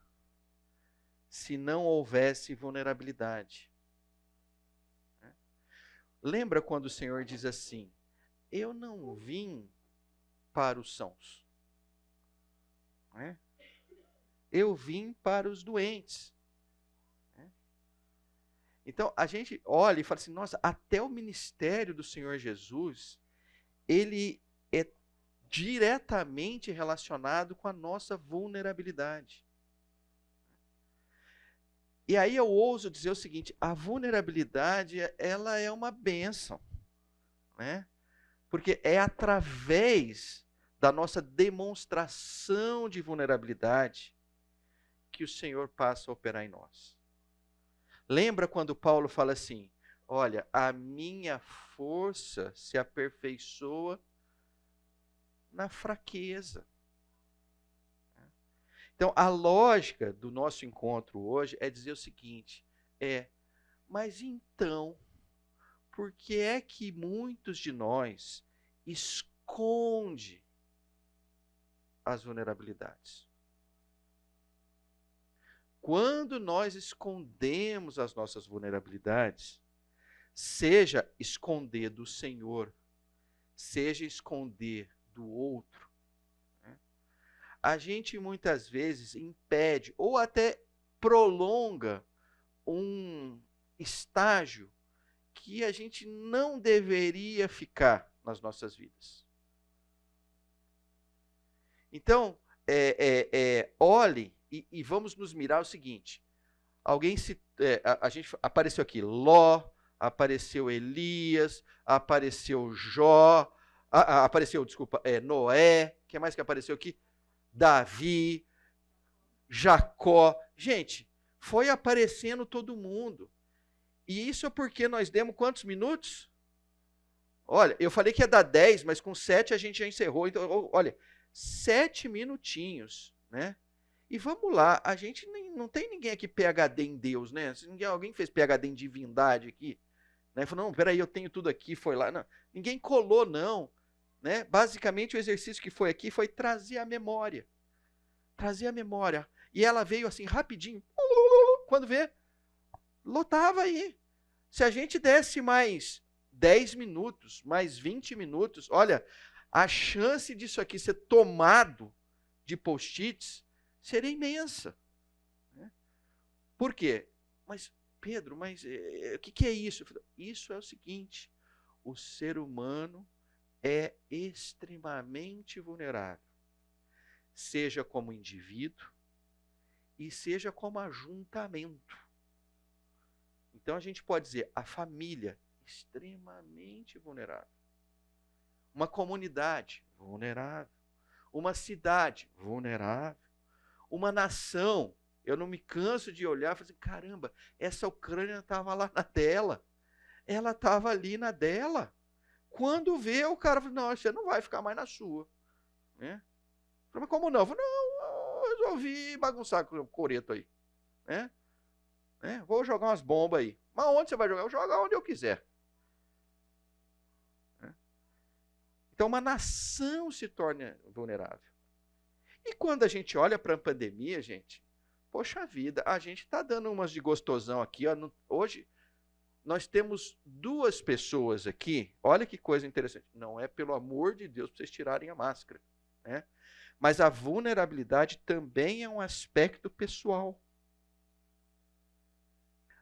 se não houvesse vulnerabilidade. Lembra quando o Senhor diz assim: eu não vim para os sãos, né? Eu vim para os doentes. Né? Então a gente olha e fala assim: nossa, até o ministério do Senhor Jesus, ele é diretamente relacionado com a nossa vulnerabilidade. E aí eu ouso dizer o seguinte: a vulnerabilidade, ela é uma bênção, né? Porque é através da nossa demonstração de vulnerabilidade que o Senhor passa a operar em nós. Lembra quando Paulo fala assim: olha, a minha força se aperfeiçoa na fraqueza. Então, a lógica do nosso encontro hoje é dizer o seguinte: mas então, por que é que muitos de nós esconde as vulnerabilidades? Quando nós escondemos as nossas vulnerabilidades, seja esconder do Senhor, seja esconder do outro, a gente muitas vezes impede ou até prolonga um estágio que a gente não deveria ficar nas nossas vidas. Então, olhe e vamos nos mirar o seguinte: a gente apareceu aqui Ló, apareceu Elias, apareceu Jó, Noé, o que mais que apareceu aqui? Davi, Jacó. Gente, foi aparecendo todo mundo. E isso é porque nós demos quantos minutos? Olha, eu falei que ia dar 10, mas com 7 a gente já encerrou. Então, olha, 7 minutinhos, né? E vamos lá, a gente não tem ninguém aqui PhD em Deus, né? Alguém fez PhD em divindade aqui, né? Falou, não, peraí, eu tenho tudo aqui, foi lá. Não, ninguém colou, não. Né? Basicamente, o exercício que foi aqui foi trazer a memória. Trazer a memória. E ela veio assim, rapidinho. Quando vê, lotava aí. Se a gente desse mais 10 minutos, mais 20 minutos, olha, a chance disso aqui ser tomado de post-its seria imensa. Né? Por quê? Mas, Pedro, o que é isso? Isso é o seguinte: o ser humano é extremamente vulnerável, seja como indivíduo e seja como ajuntamento. Então a gente pode dizer, a família, extremamente vulnerável. Uma comunidade, vulnerável. Uma cidade, vulnerável. Uma nação, eu não me canso de olhar e falar assim, caramba, essa Ucrânia estava lá na dela. Ela estava ali na dela. Quando vê, o cara fala, não, você não vai ficar mais na sua. Né? Mas como não? Eu falei, não, eu resolvi bagunçar com o coreto aí. Né? Vou jogar umas bombas aí. Mas onde você vai jogar? Eu jogo onde eu quiser. Né? Então, uma nação se torna vulnerável. E quando a gente olha para a pandemia, gente, poxa vida, a gente está dando umas de gostosão aqui. Ó, hoje, nós temos 2 pessoas aqui, olha que coisa interessante, não é pelo amor de Deus para vocês tirarem a máscara, né? Mas a vulnerabilidade também é um aspecto pessoal.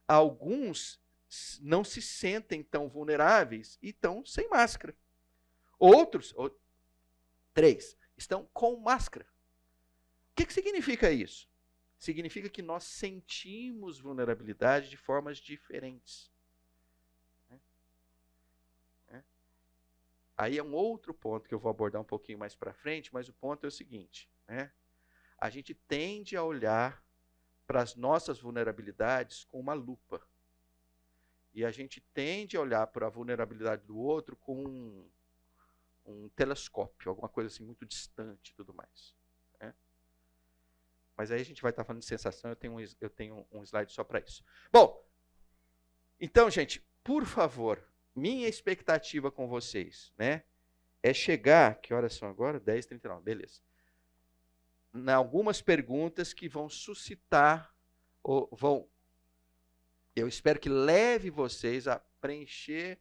Alguns não se sentem tão vulneráveis e estão sem máscara. Outros, 3, estão com máscara. O que significa isso? Significa que nós sentimos vulnerabilidade de formas diferentes. Aí é um outro ponto que eu vou abordar um pouquinho mais para frente, mas o ponto é o seguinte, né? A gente tende a olhar para as nossas vulnerabilidades com uma lupa. E a gente tende a olhar para a vulnerabilidade do outro com um telescópio, alguma coisa assim muito distante e tudo mais. Né? Mas aí a gente vai estar falando de sensação, eu tenho um slide só para isso. Bom, então, gente, por favor, minha expectativa com vocês, né, é chegar, que horas são agora? 10h39, beleza. Em algumas perguntas que vão suscitar, eu espero que leve vocês a preencher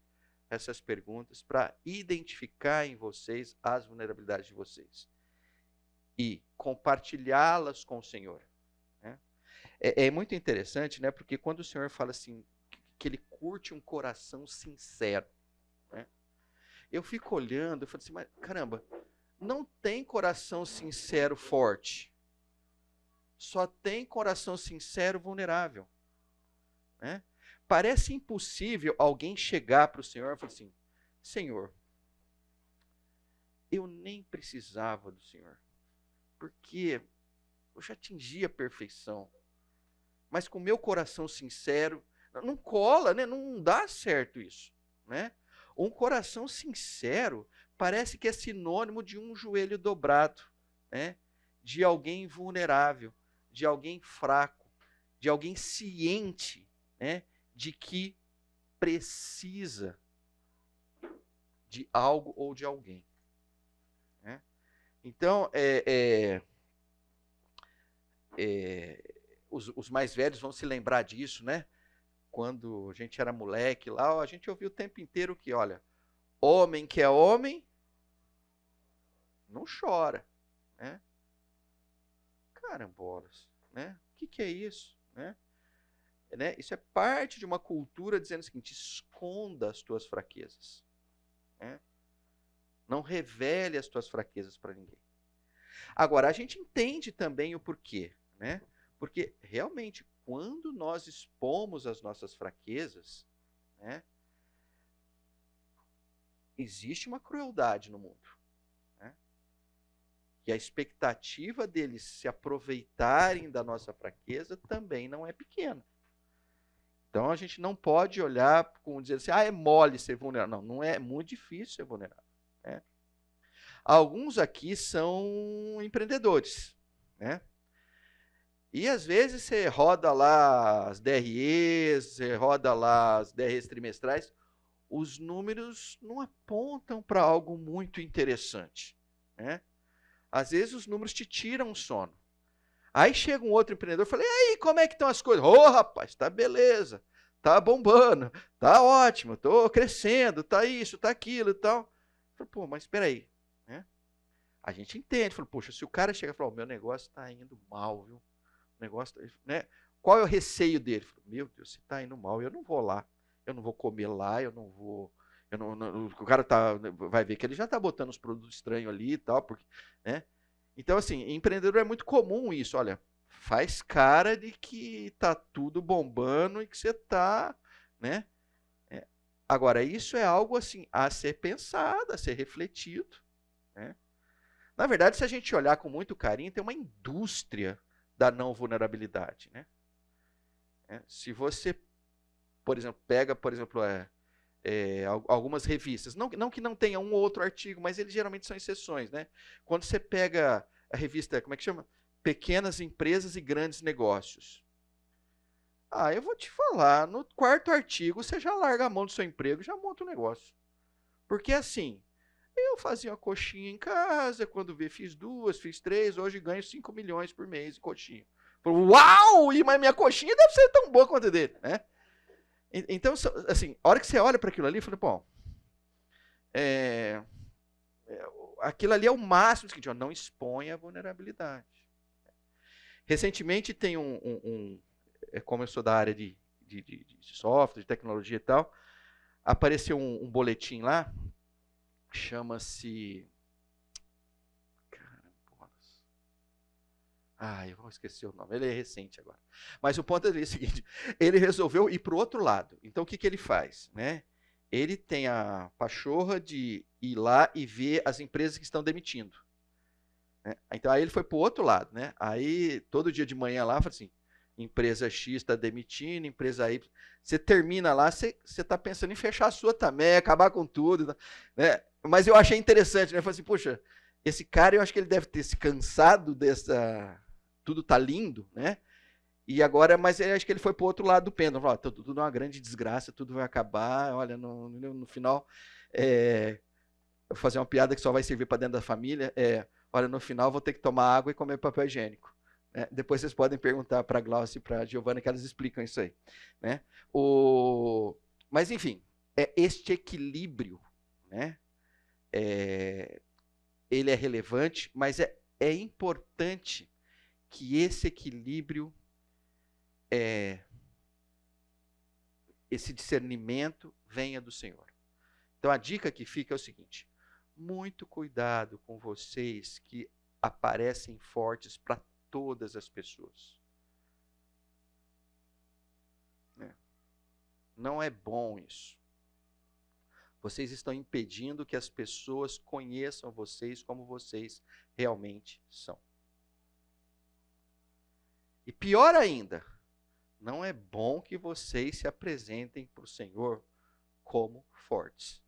essas perguntas para identificar em vocês as vulnerabilidades de vocês e compartilhá-las com o Senhor. Né? É muito interessante, né? Porque quando o Senhor fala assim, que Ele curte um coração sincero, né? Eu fico olhando, eu falo assim, mas caramba, não tem coração sincero forte, só tem coração sincero vulnerável. Né? Parece impossível alguém chegar para o Senhor e falar assim, Senhor, eu nem precisava do Senhor, porque eu já atingi a perfeição, mas com o meu coração sincero, não cola, né? Não dá certo isso. Né? Um coração sincero parece que é sinônimo de um joelho dobrado, né? De alguém vulnerável, de alguém fraco, de alguém ciente, né? De que precisa de algo ou de alguém. Né? Então, os mais velhos vão se lembrar disso, né? Quando a gente era moleque lá, a gente ouvia o tempo inteiro que, olha, homem que é homem, não chora. Né? Carambolas. Né? O que é isso? Né? Isso é parte de uma cultura dizendo o seguinte, esconda as tuas fraquezas. Né? Não revele as tuas fraquezas para ninguém. Agora, a gente entende também o porquê. Né? Porque, realmente, quando nós expomos as nossas fraquezas, né, existe uma crueldade no mundo. Né? E a expectativa deles se aproveitarem da nossa fraqueza também não é pequena. Então, a gente não pode olhar como dizer assim, é mole ser vulnerável. Não, não é muito difícil ser vulnerável. Né? Alguns aqui são empreendedores. Né? E, às vezes, você roda lá as DREs, você roda lá as DREs trimestrais, os números não apontam para algo muito interessante. Né? Às vezes, os números te tiram o sono. Aí chega um outro empreendedor e fala, e aí, como é que estão as coisas? Ô, rapaz, tá beleza, tá bombando, tá ótimo, tô crescendo, tá isso, tá aquilo e tal. Eu falo, pô, mas espera aí. Né? A gente entende. Falo, poxa, se o cara chega e fala, meu negócio tá indo mal, viu? Negócio, né? Qual é o receio dele? Falei, meu Deus, se está indo mal, eu não vou lá, eu não vou comer lá, o cara vai ver que ele já está botando os produtos estranhos ali e tal, porque, né? Então, assim, empreendedor é muito comum isso, olha, faz cara de que está tudo bombando e que você está, né? Agora, isso é algo assim a ser pensado, a ser refletido, né? Na verdade, se a gente olhar com muito carinho, tem uma indústria da não vulnerabilidade. Né? Se você, por exemplo, pega, algumas revistas, não que não tenha um ou outro artigo, mas eles geralmente são exceções. Né? Quando você pega a revista, como é que chama? Pequenas Empresas e Grandes Negócios. Eu vou te falar, no 4º artigo você já larga a mão do seu emprego e já monta um negócio. Porque assim, eu fazia uma coxinha em casa, quando fiz 2, fiz 3, hoje ganho 5 milhões por mês em coxinha. Uau! Mas minha coxinha deve ser tão boa quanto a dele. Né? Então, assim, a hora que você olha para aquilo ali, eu falei, bom, aquilo ali é o máximo do seguinte, não exponha a vulnerabilidade. Recentemente tem como eu sou da área de software, de tecnologia e tal, apareceu um boletim lá, chama-se... eu vou esquecer o nome. Ele é recente agora. Mas o ponto é o seguinte, ele resolveu ir para o outro lado. Então, o que ele faz? Né? Ele tem a pachorra de ir lá e ver as empresas que estão demitindo. Né? Então, aí ele foi para o outro lado. Né? Aí, todo dia de manhã lá, fala assim, empresa X está demitindo, empresa Y. Você termina lá, você está pensando em fechar a sua também, acabar com tudo. Né? Mas eu achei interessante, né? Eu falei assim, puxa, esse cara, eu acho que ele deve ter se cansado dessa... Tudo tá lindo, né? E agora, mas eu acho que ele foi para o outro lado do pêndulo. Falou, tudo é uma grande desgraça, tudo vai acabar. Olha, no final, eu vou fazer uma piada que só vai servir para dentro da família. Olha, no final vou ter que tomar água e comer papel higiênico. Né? Depois vocês podem perguntar para a Glaucia e para a Giovana que elas explicam isso aí. Né? Mas, enfim, este equilíbrio, né? Ele é relevante, mas é importante que esse equilíbrio, esse discernimento venha do Senhor. Então a dica que fica é o seguinte: muito cuidado com vocês que aparecem fortes para todas as pessoas. Não é bom isso. Vocês estão impedindo que as pessoas conheçam vocês como vocês realmente são. E pior ainda, não é bom que vocês se apresentem para o Senhor como fortes.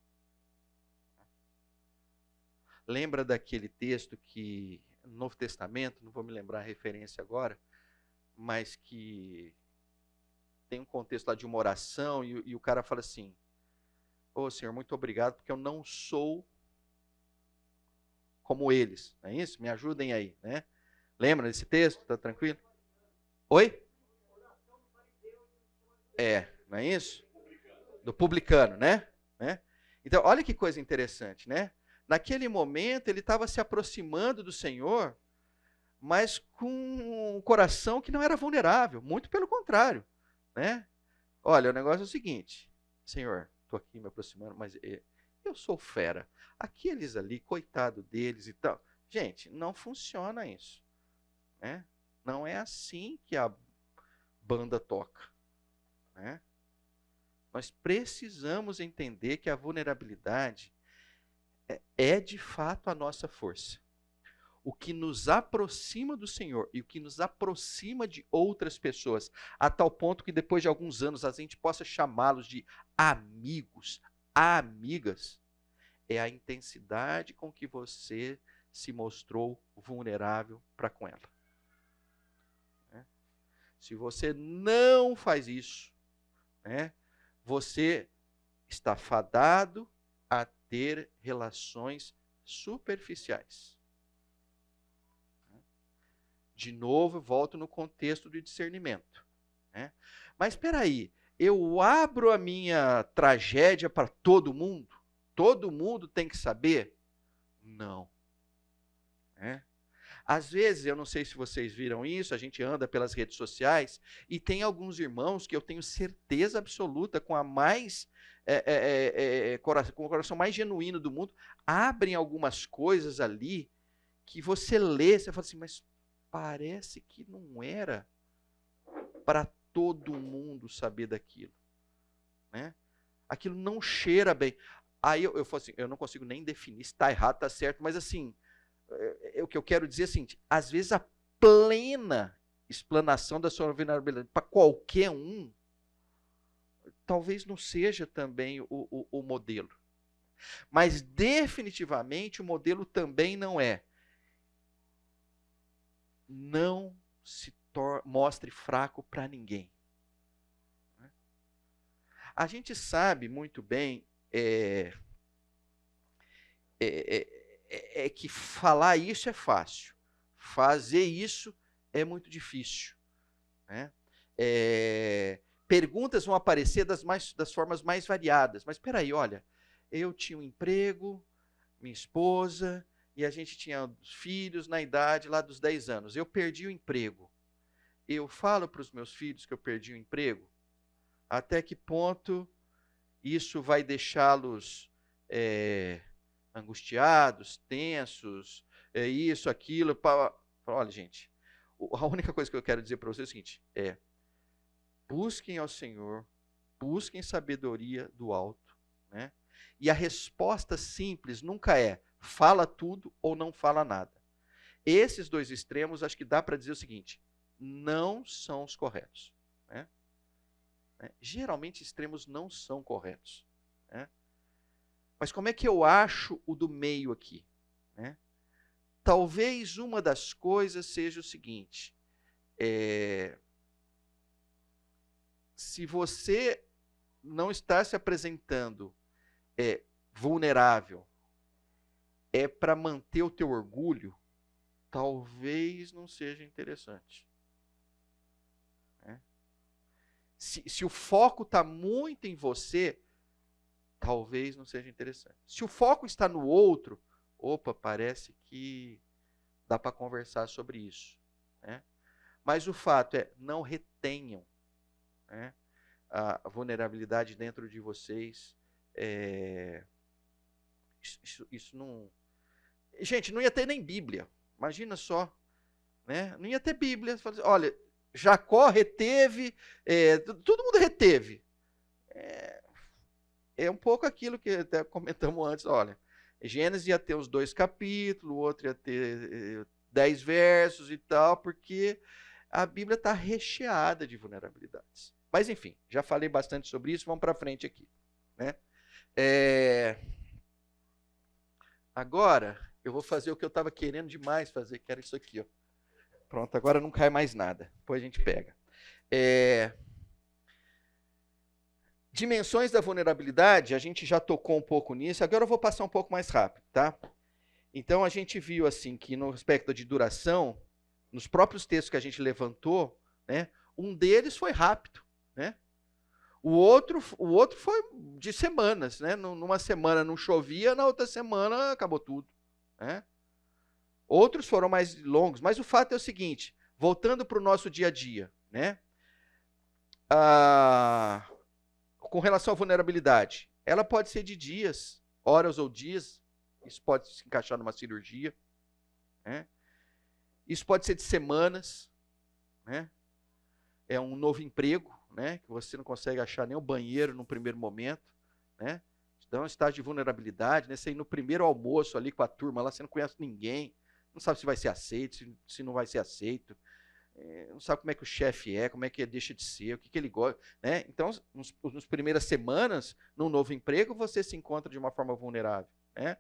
Lembra daquele texto que, no Novo Testamento, não vou me lembrar a referência agora, mas que tem um contexto lá de uma oração e o cara fala assim: ô Senhor, muito obrigado, porque eu não sou como eles. Não é isso? Me ajudem aí. Né? Lembra desse texto? Tá tranquilo? Oi? Não é isso? Do publicano, né? Então, olha que coisa interessante, né? Naquele momento, ele estava se aproximando do Senhor, mas com um coração que não era vulnerável, muito pelo contrário, né? Olha, o negócio é o seguinte: Senhor, estou aqui me aproximando, mas eu sou fera. Aqueles ali, coitado deles e tal. Gente, não funciona isso, né? Não é assim que a banda toca. Né? Nós precisamos entender que a vulnerabilidade é de fato a nossa força. O que nos aproxima do Senhor e o que nos aproxima de outras pessoas, a tal ponto que depois de alguns anos a gente possa chamá-los de amigos, amigas, é a intensidade com que você se mostrou vulnerável para com ela. Se você não faz isso, né, você está fadado a ter relações superficiais. De novo, volto no contexto do discernimento. Né? Mas espera aí, eu abro a minha tragédia para todo mundo? Todo mundo tem que saber? Não. Às vezes, eu não sei se vocês viram isso, a gente anda pelas redes sociais e tem alguns irmãos que eu tenho certeza absoluta, com com o coração mais genuíno do mundo, abrem algumas coisas ali que você lê, você fala assim, mas parece que não era para todo mundo saber daquilo. Né? Aquilo não cheira bem. Aí eu falo assim, eu não consigo nem definir se está errado, está certo, mas assim, o que eu quero dizer é o seguinte: às vezes a plena explanação da sua vulnerabilidade para qualquer um, talvez não seja também o modelo. Mas definitivamente o modelo também não é: não se mostre fraco para ninguém. A gente sabe muito bem que falar isso é fácil, fazer isso é muito difícil. Né? Perguntas vão aparecer das formas mais variadas. Mas espera aí, olha, eu tinha um emprego, minha esposa, e a gente tinha filhos na idade lá dos 10 anos. Eu perdi o emprego. Eu falo para os meus filhos que eu perdi o emprego? Até que ponto isso vai deixá-los angustiados, tensos, isso, aquilo? Olha, gente, a única coisa que eu quero dizer para vocês é o seguinte: busquem ao Senhor, busquem sabedoria do alto. Né? E a resposta simples nunca é fala tudo ou não fala nada. Esses dois extremos, acho que dá para dizer o seguinte: não são os corretos. Né? Geralmente, extremos não são corretos. Né? Mas como é que eu acho o do meio aqui? Né? Talvez uma das coisas seja o seguinte, se você não está se apresentando vulnerável, para manter o teu orgulho, talvez não seja interessante. Né? Se o foco está muito em você, talvez não seja interessante. Se o foco está no outro, opa, parece que dá para conversar sobre isso. Né? Mas o fato é, não retenham, né, a vulnerabilidade dentro de vocês. Isso não... Gente, não ia ter nem Bíblia. Imagina só. Né? Não ia ter Bíblia. Olha, Jacó reteve, todo mundo reteve. É um pouco aquilo que até comentamos antes. Olha, Gênesis ia ter os 2 capítulos, o outro ia ter 10 versos e tal, porque a Bíblia está recheada de vulnerabilidades. Mas, enfim, já falei bastante sobre isso, vamos para frente aqui. Né? Agora, eu vou fazer o que eu estava querendo demais fazer, que era isso aqui. Ó. Pronto, agora não cai mais nada. Depois a gente pega. Dimensões da vulnerabilidade, a gente já tocou um pouco nisso, agora eu vou passar um pouco mais rápido. Tá? Então, a gente viu assim que no aspecto de duração, nos próprios textos que a gente levantou, né, um deles foi rápido. Né? O outro foi de semanas. Né? Numa semana não chovia, na outra semana acabou tudo. Né? Outros foram mais longos, mas o fato é o seguinte, voltando para o nosso dia a dia, né? Com relação à vulnerabilidade, ela pode ser de dias, horas ou dias, isso pode se encaixar numa cirurgia, né? Isso pode ser de semanas, né? É um novo emprego, né? Que você não consegue achar nem o banheiro no primeiro momento, né? Então, um estágio de vulnerabilidade, né? Você ir no primeiro almoço ali com a turma, lá você não conhece ninguém, não sabe se vai ser aceito, se não vai ser aceito, não sabe como é que o chefe como é que ele deixa de ser, o que ele gosta. Né? Então, nas primeiras semanas, num novo emprego, você se encontra de uma forma vulnerável. Né?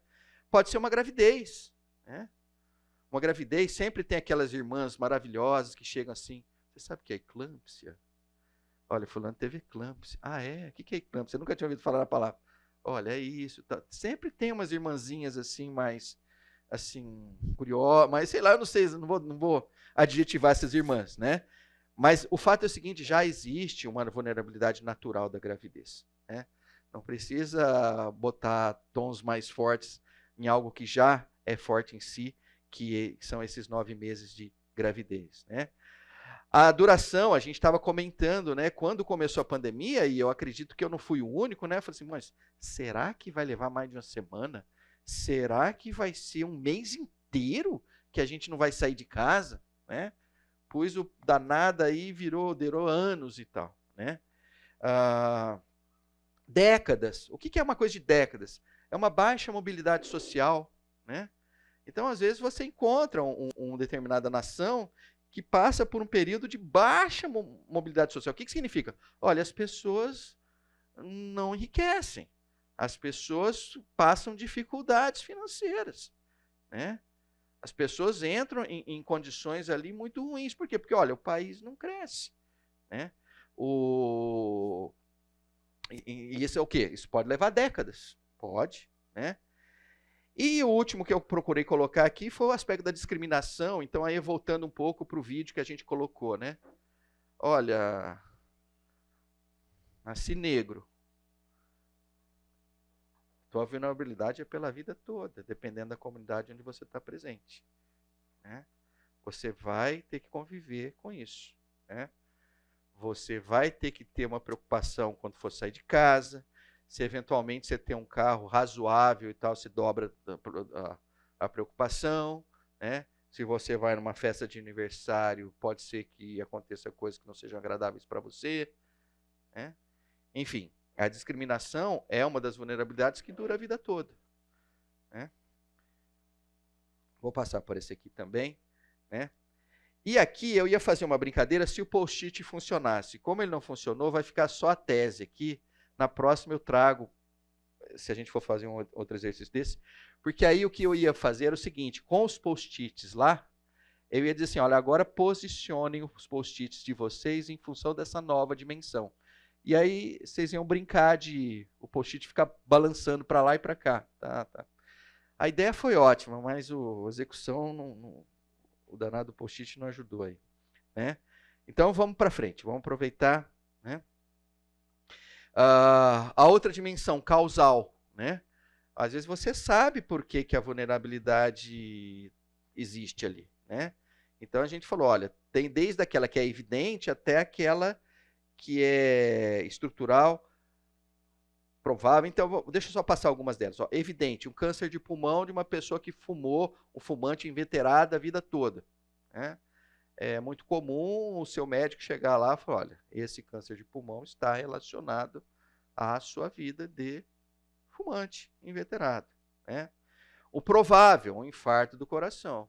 Pode ser uma gravidez. Né? Uma gravidez sempre tem aquelas irmãs maravilhosas que chegam assim, você sabe o que é eclâmpsia? Olha, fulano teve eclâmpsia. Ah, é? O que é eclâmpsia? Eu nunca tinha ouvido falar a palavra. Olha, é isso. Tá. Sempre tem umas irmãzinhas assim, mais assim, curiosas, mas sei lá, eu não sei, não vou adjetivar essas irmãs, né? Mas o fato é o seguinte, já existe uma vulnerabilidade natural da gravidez. Né? Não precisa botar tons mais fortes em algo que já é forte em si, que são esses 9 meses de gravidez. Né? A duração, a gente estava comentando, né, quando começou a pandemia, e eu acredito que eu não fui o único, né? Eu falei assim, mas será que vai levar mais de uma semana? Será que vai ser um mês inteiro que a gente não vai sair de casa? Né? Pois o danado aí durou anos e tal. Né? Décadas. O que é uma coisa de décadas? É uma baixa mobilidade social. Né? Então, às vezes, você encontra uma determinada nação que passa por um período de baixa mobilidade social. O que significa? Olha, as pessoas não enriquecem. As pessoas passam dificuldades financeiras. Né? As pessoas entram em condições ali muito ruins. Por quê? Porque, olha, o país não cresce. Né? E isso é o quê? Isso pode levar décadas. Pode. Né? E o último que eu procurei colocar aqui foi o aspecto da discriminação. Então, aí voltando um pouco para o vídeo que a gente colocou. Né? Olha, nasci negro. Tua vulnerabilidade é pela vida toda, dependendo da comunidade onde você está presente. Né? Você vai ter que conviver com isso. Né? Você vai ter que ter uma preocupação quando for sair de casa. Se eventualmente você tem um carro razoável e tal, se dobra a preocupação. Né? Se você vai numa festa de aniversário, pode ser que aconteça coisas que não sejam agradáveis para você. Né? Enfim. A discriminação é uma das vulnerabilidades que dura a vida toda. Né? Vou passar por esse aqui também. Né? E aqui eu ia fazer uma brincadeira se o post-it funcionasse. Como ele não funcionou, vai ficar só a tese aqui. Na próxima eu trago, se a gente for fazer um outro exercício desse, porque aí o que eu ia fazer era o seguinte, com os post-its lá, eu ia dizer assim, olha, agora posicionem os post-its de vocês em função dessa nova dimensão. E aí vocês iam brincar de o post-it ficar balançando para lá e para cá. Tá. A ideia foi ótima, mas a execução, o danado post-it não ajudou aí. Né? Então vamos para frente, vamos aproveitar. Né? A outra dimensão, causal. Né? Às vezes você sabe por que a vulnerabilidade existe ali. Né? Então a gente falou, olha, tem desde aquela que é evidente até aquela que é estrutural, provável. Então, deixa eu só passar algumas delas. Ó, evidente, um câncer de pulmão de uma pessoa que fumou, um fumante inveterado a vida toda. Né? É muito comum o seu médico chegar lá e falar, olha, esse câncer de pulmão está relacionado à sua vida de fumante inveterado. Né? O provável, um infarto do coração.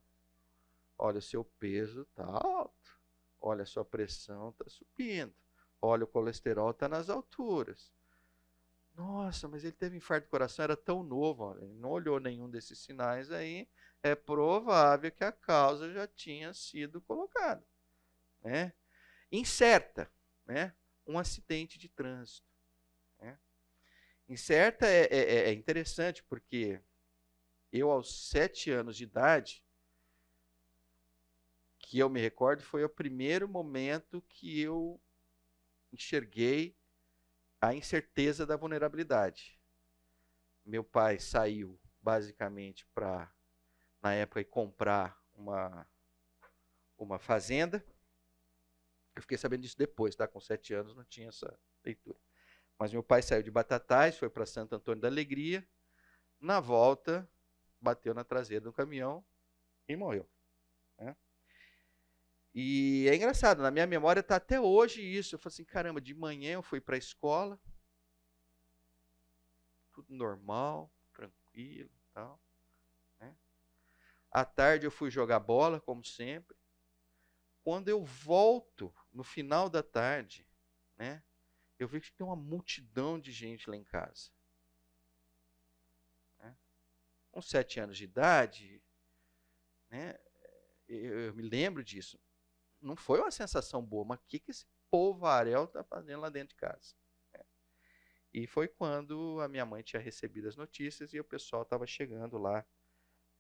Olha, o seu peso está alto. Olha, a sua pressão está subindo. Olha, o colesterol está nas alturas. Nossa, mas ele teve infarto do coração, era tão novo. Olha, ele não olhou nenhum desses sinais aí. É provável que a causa já tinha sido colocada. Né? Incerta, né? Um acidente de trânsito. Né? Incerta é interessante porque eu, aos 7 anos de idade, que eu me recordo, foi o primeiro momento que eu enxerguei a incerteza da vulnerabilidade. Meu pai saiu basicamente para, na época, comprar uma fazenda. Eu fiquei sabendo disso depois, tá? Com 7 anos não tinha essa leitura. Mas meu pai saiu de Batatais, foi para Santo Antônio da Alegria. Na volta, bateu na traseira do caminhão e morreu. Né? E é engraçado, na minha memória está até hoje isso. Eu falei assim, caramba, de manhã eu fui para a escola, tudo normal, tranquilo e tal. Né? À tarde eu fui jogar bola, como sempre. Quando eu volto, no final da tarde, né, eu vejo que tem uma multidão de gente lá em casa. Né? Com 7 anos de idade, né, eu me lembro disso. Não foi uma sensação boa, mas o que esse povaréu está fazendo lá dentro de casa? É. E foi quando a minha mãe tinha recebido as notícias e o pessoal estava chegando lá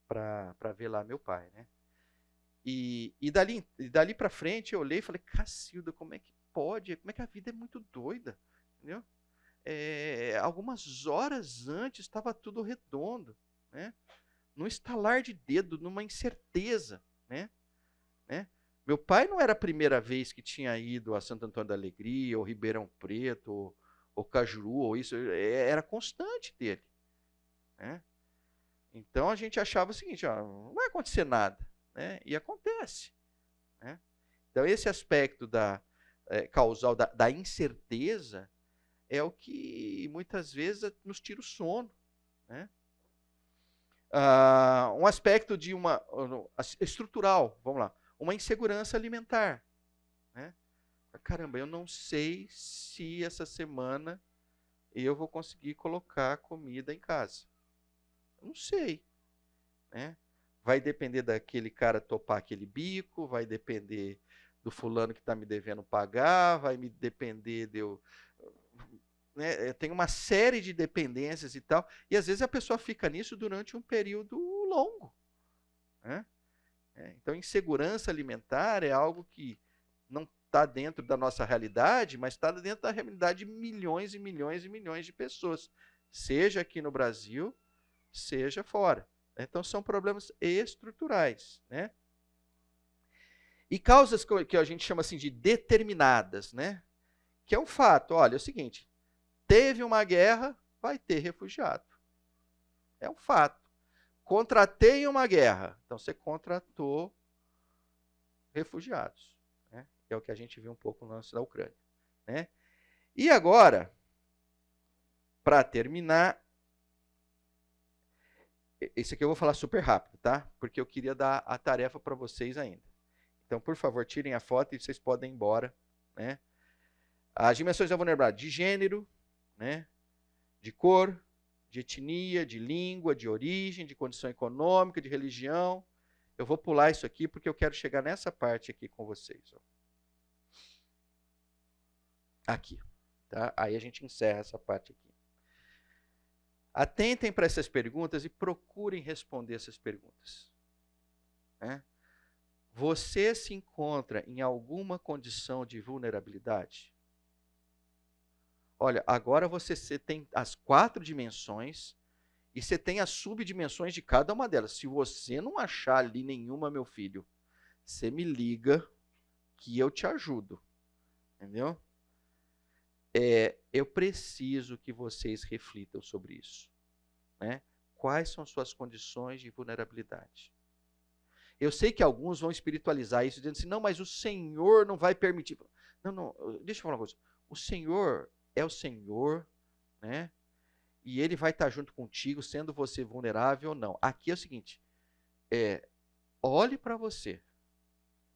para ver lá meu pai. Né? E dali para frente eu olhei e falei, Cacilda, como é que pode? Como é que a vida é muito doida? Entendeu? Algumas horas antes estava tudo redondo. Né? Num estalar de dedo, numa incerteza. Né? Meu pai não era a primeira vez que tinha ido a Santo Antônio da Alegria, ou Ribeirão Preto, ou Cajuru, ou isso. Era constante dele. Né? Então a gente achava o seguinte, ó, não vai acontecer nada. Né? E acontece. Né? Então esse aspecto causal da incerteza é o que muitas vezes nos tira o sono. Né? Um aspecto de estrutural, vamos lá. Uma insegurança alimentar. Né? Caramba, eu não sei se essa semana eu vou conseguir colocar comida em casa. Eu não sei. Né? Vai depender daquele cara topar aquele bico, vai depender do fulano que está me devendo pagar, vai me depender de eu... Né? Tem uma série de dependências e tal, e às vezes a pessoa fica nisso durante um período longo. Né? Então, insegurança alimentar é algo que não está dentro da nossa realidade, mas está dentro da realidade de milhões e milhões e milhões de pessoas, seja aqui no Brasil, seja fora. Então, são problemas estruturais. Né? E causas que a gente chama assim de determinadas, né? Que é um fato. Olha, é o seguinte, teve uma guerra, vai ter refugiado. É um fato. Contratei uma guerra. Então, você contratou refugiados. Né? É o que a gente viu um pouco no lance da Ucrânia. Né? E agora, para terminar, esse aqui eu vou falar super rápido, tá? Porque eu queria dar a tarefa para vocês ainda. Então, por favor, tirem a foto e vocês podem ir embora, né? As dimensões da vulnerabilidade de gênero, né? De cor, de etnia, de língua, de origem, de condição econômica, de religião. Eu vou pular isso aqui porque eu quero chegar nessa parte aqui com vocês. Ó. Aqui. Tá? Aí a gente encerra essa parte aqui. Atentem para essas perguntas e procurem responder essas perguntas. Né? Você se encontra em alguma condição de vulnerabilidade? Olha, agora você tem as 4 dimensões e você tem as subdimensões de cada uma delas. Se você não achar ali nenhuma, meu filho, você me liga que eu te ajudo. Entendeu? Eu preciso que vocês reflitam sobre isso. Né? Quais são suas condições de vulnerabilidade? Eu sei que alguns vão espiritualizar isso, dizendo assim, não, mas o Senhor não vai permitir. Não, deixa eu falar uma coisa. O Senhor é o Senhor, né? E Ele vai estar junto contigo, sendo você vulnerável ou não. Aqui é o seguinte, olhe para você,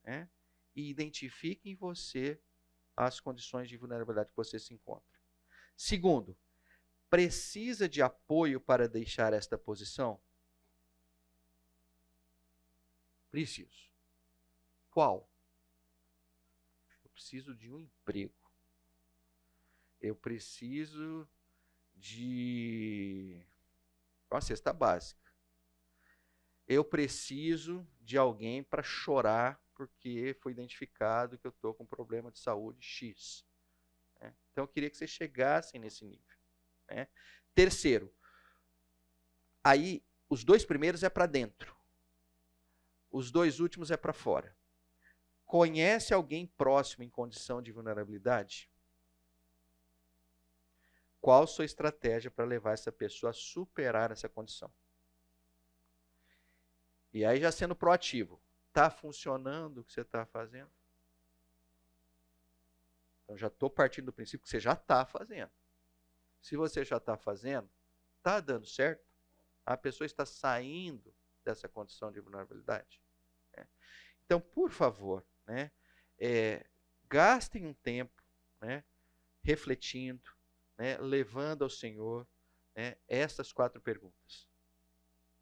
né? E identifique em você as condições de vulnerabilidade que você se encontra. Segundo, precisa de apoio para deixar esta posição? Preciso. Qual? Eu preciso de um emprego. Eu preciso de uma cesta básica. Eu preciso de alguém para chorar porque foi identificado que eu estou com um problema de saúde X. Né? Então, eu queria que vocês chegassem nesse nível. Né? Terceiro, aí os 2 primeiros é para dentro. Os 2 últimos é para fora. Conhece alguém próximo em condição de vulnerabilidade? Qual a sua estratégia para levar essa pessoa a superar essa condição? E aí já sendo proativo, está funcionando o que você está fazendo? Então já estou partindo do princípio que você já está fazendo. Se você já está fazendo, está dando certo? A pessoa está saindo dessa condição de vulnerabilidade? Né? Então, por favor, né, gastem um tempo, né, refletindo, né, levando ao Senhor, né, essas 4 perguntas.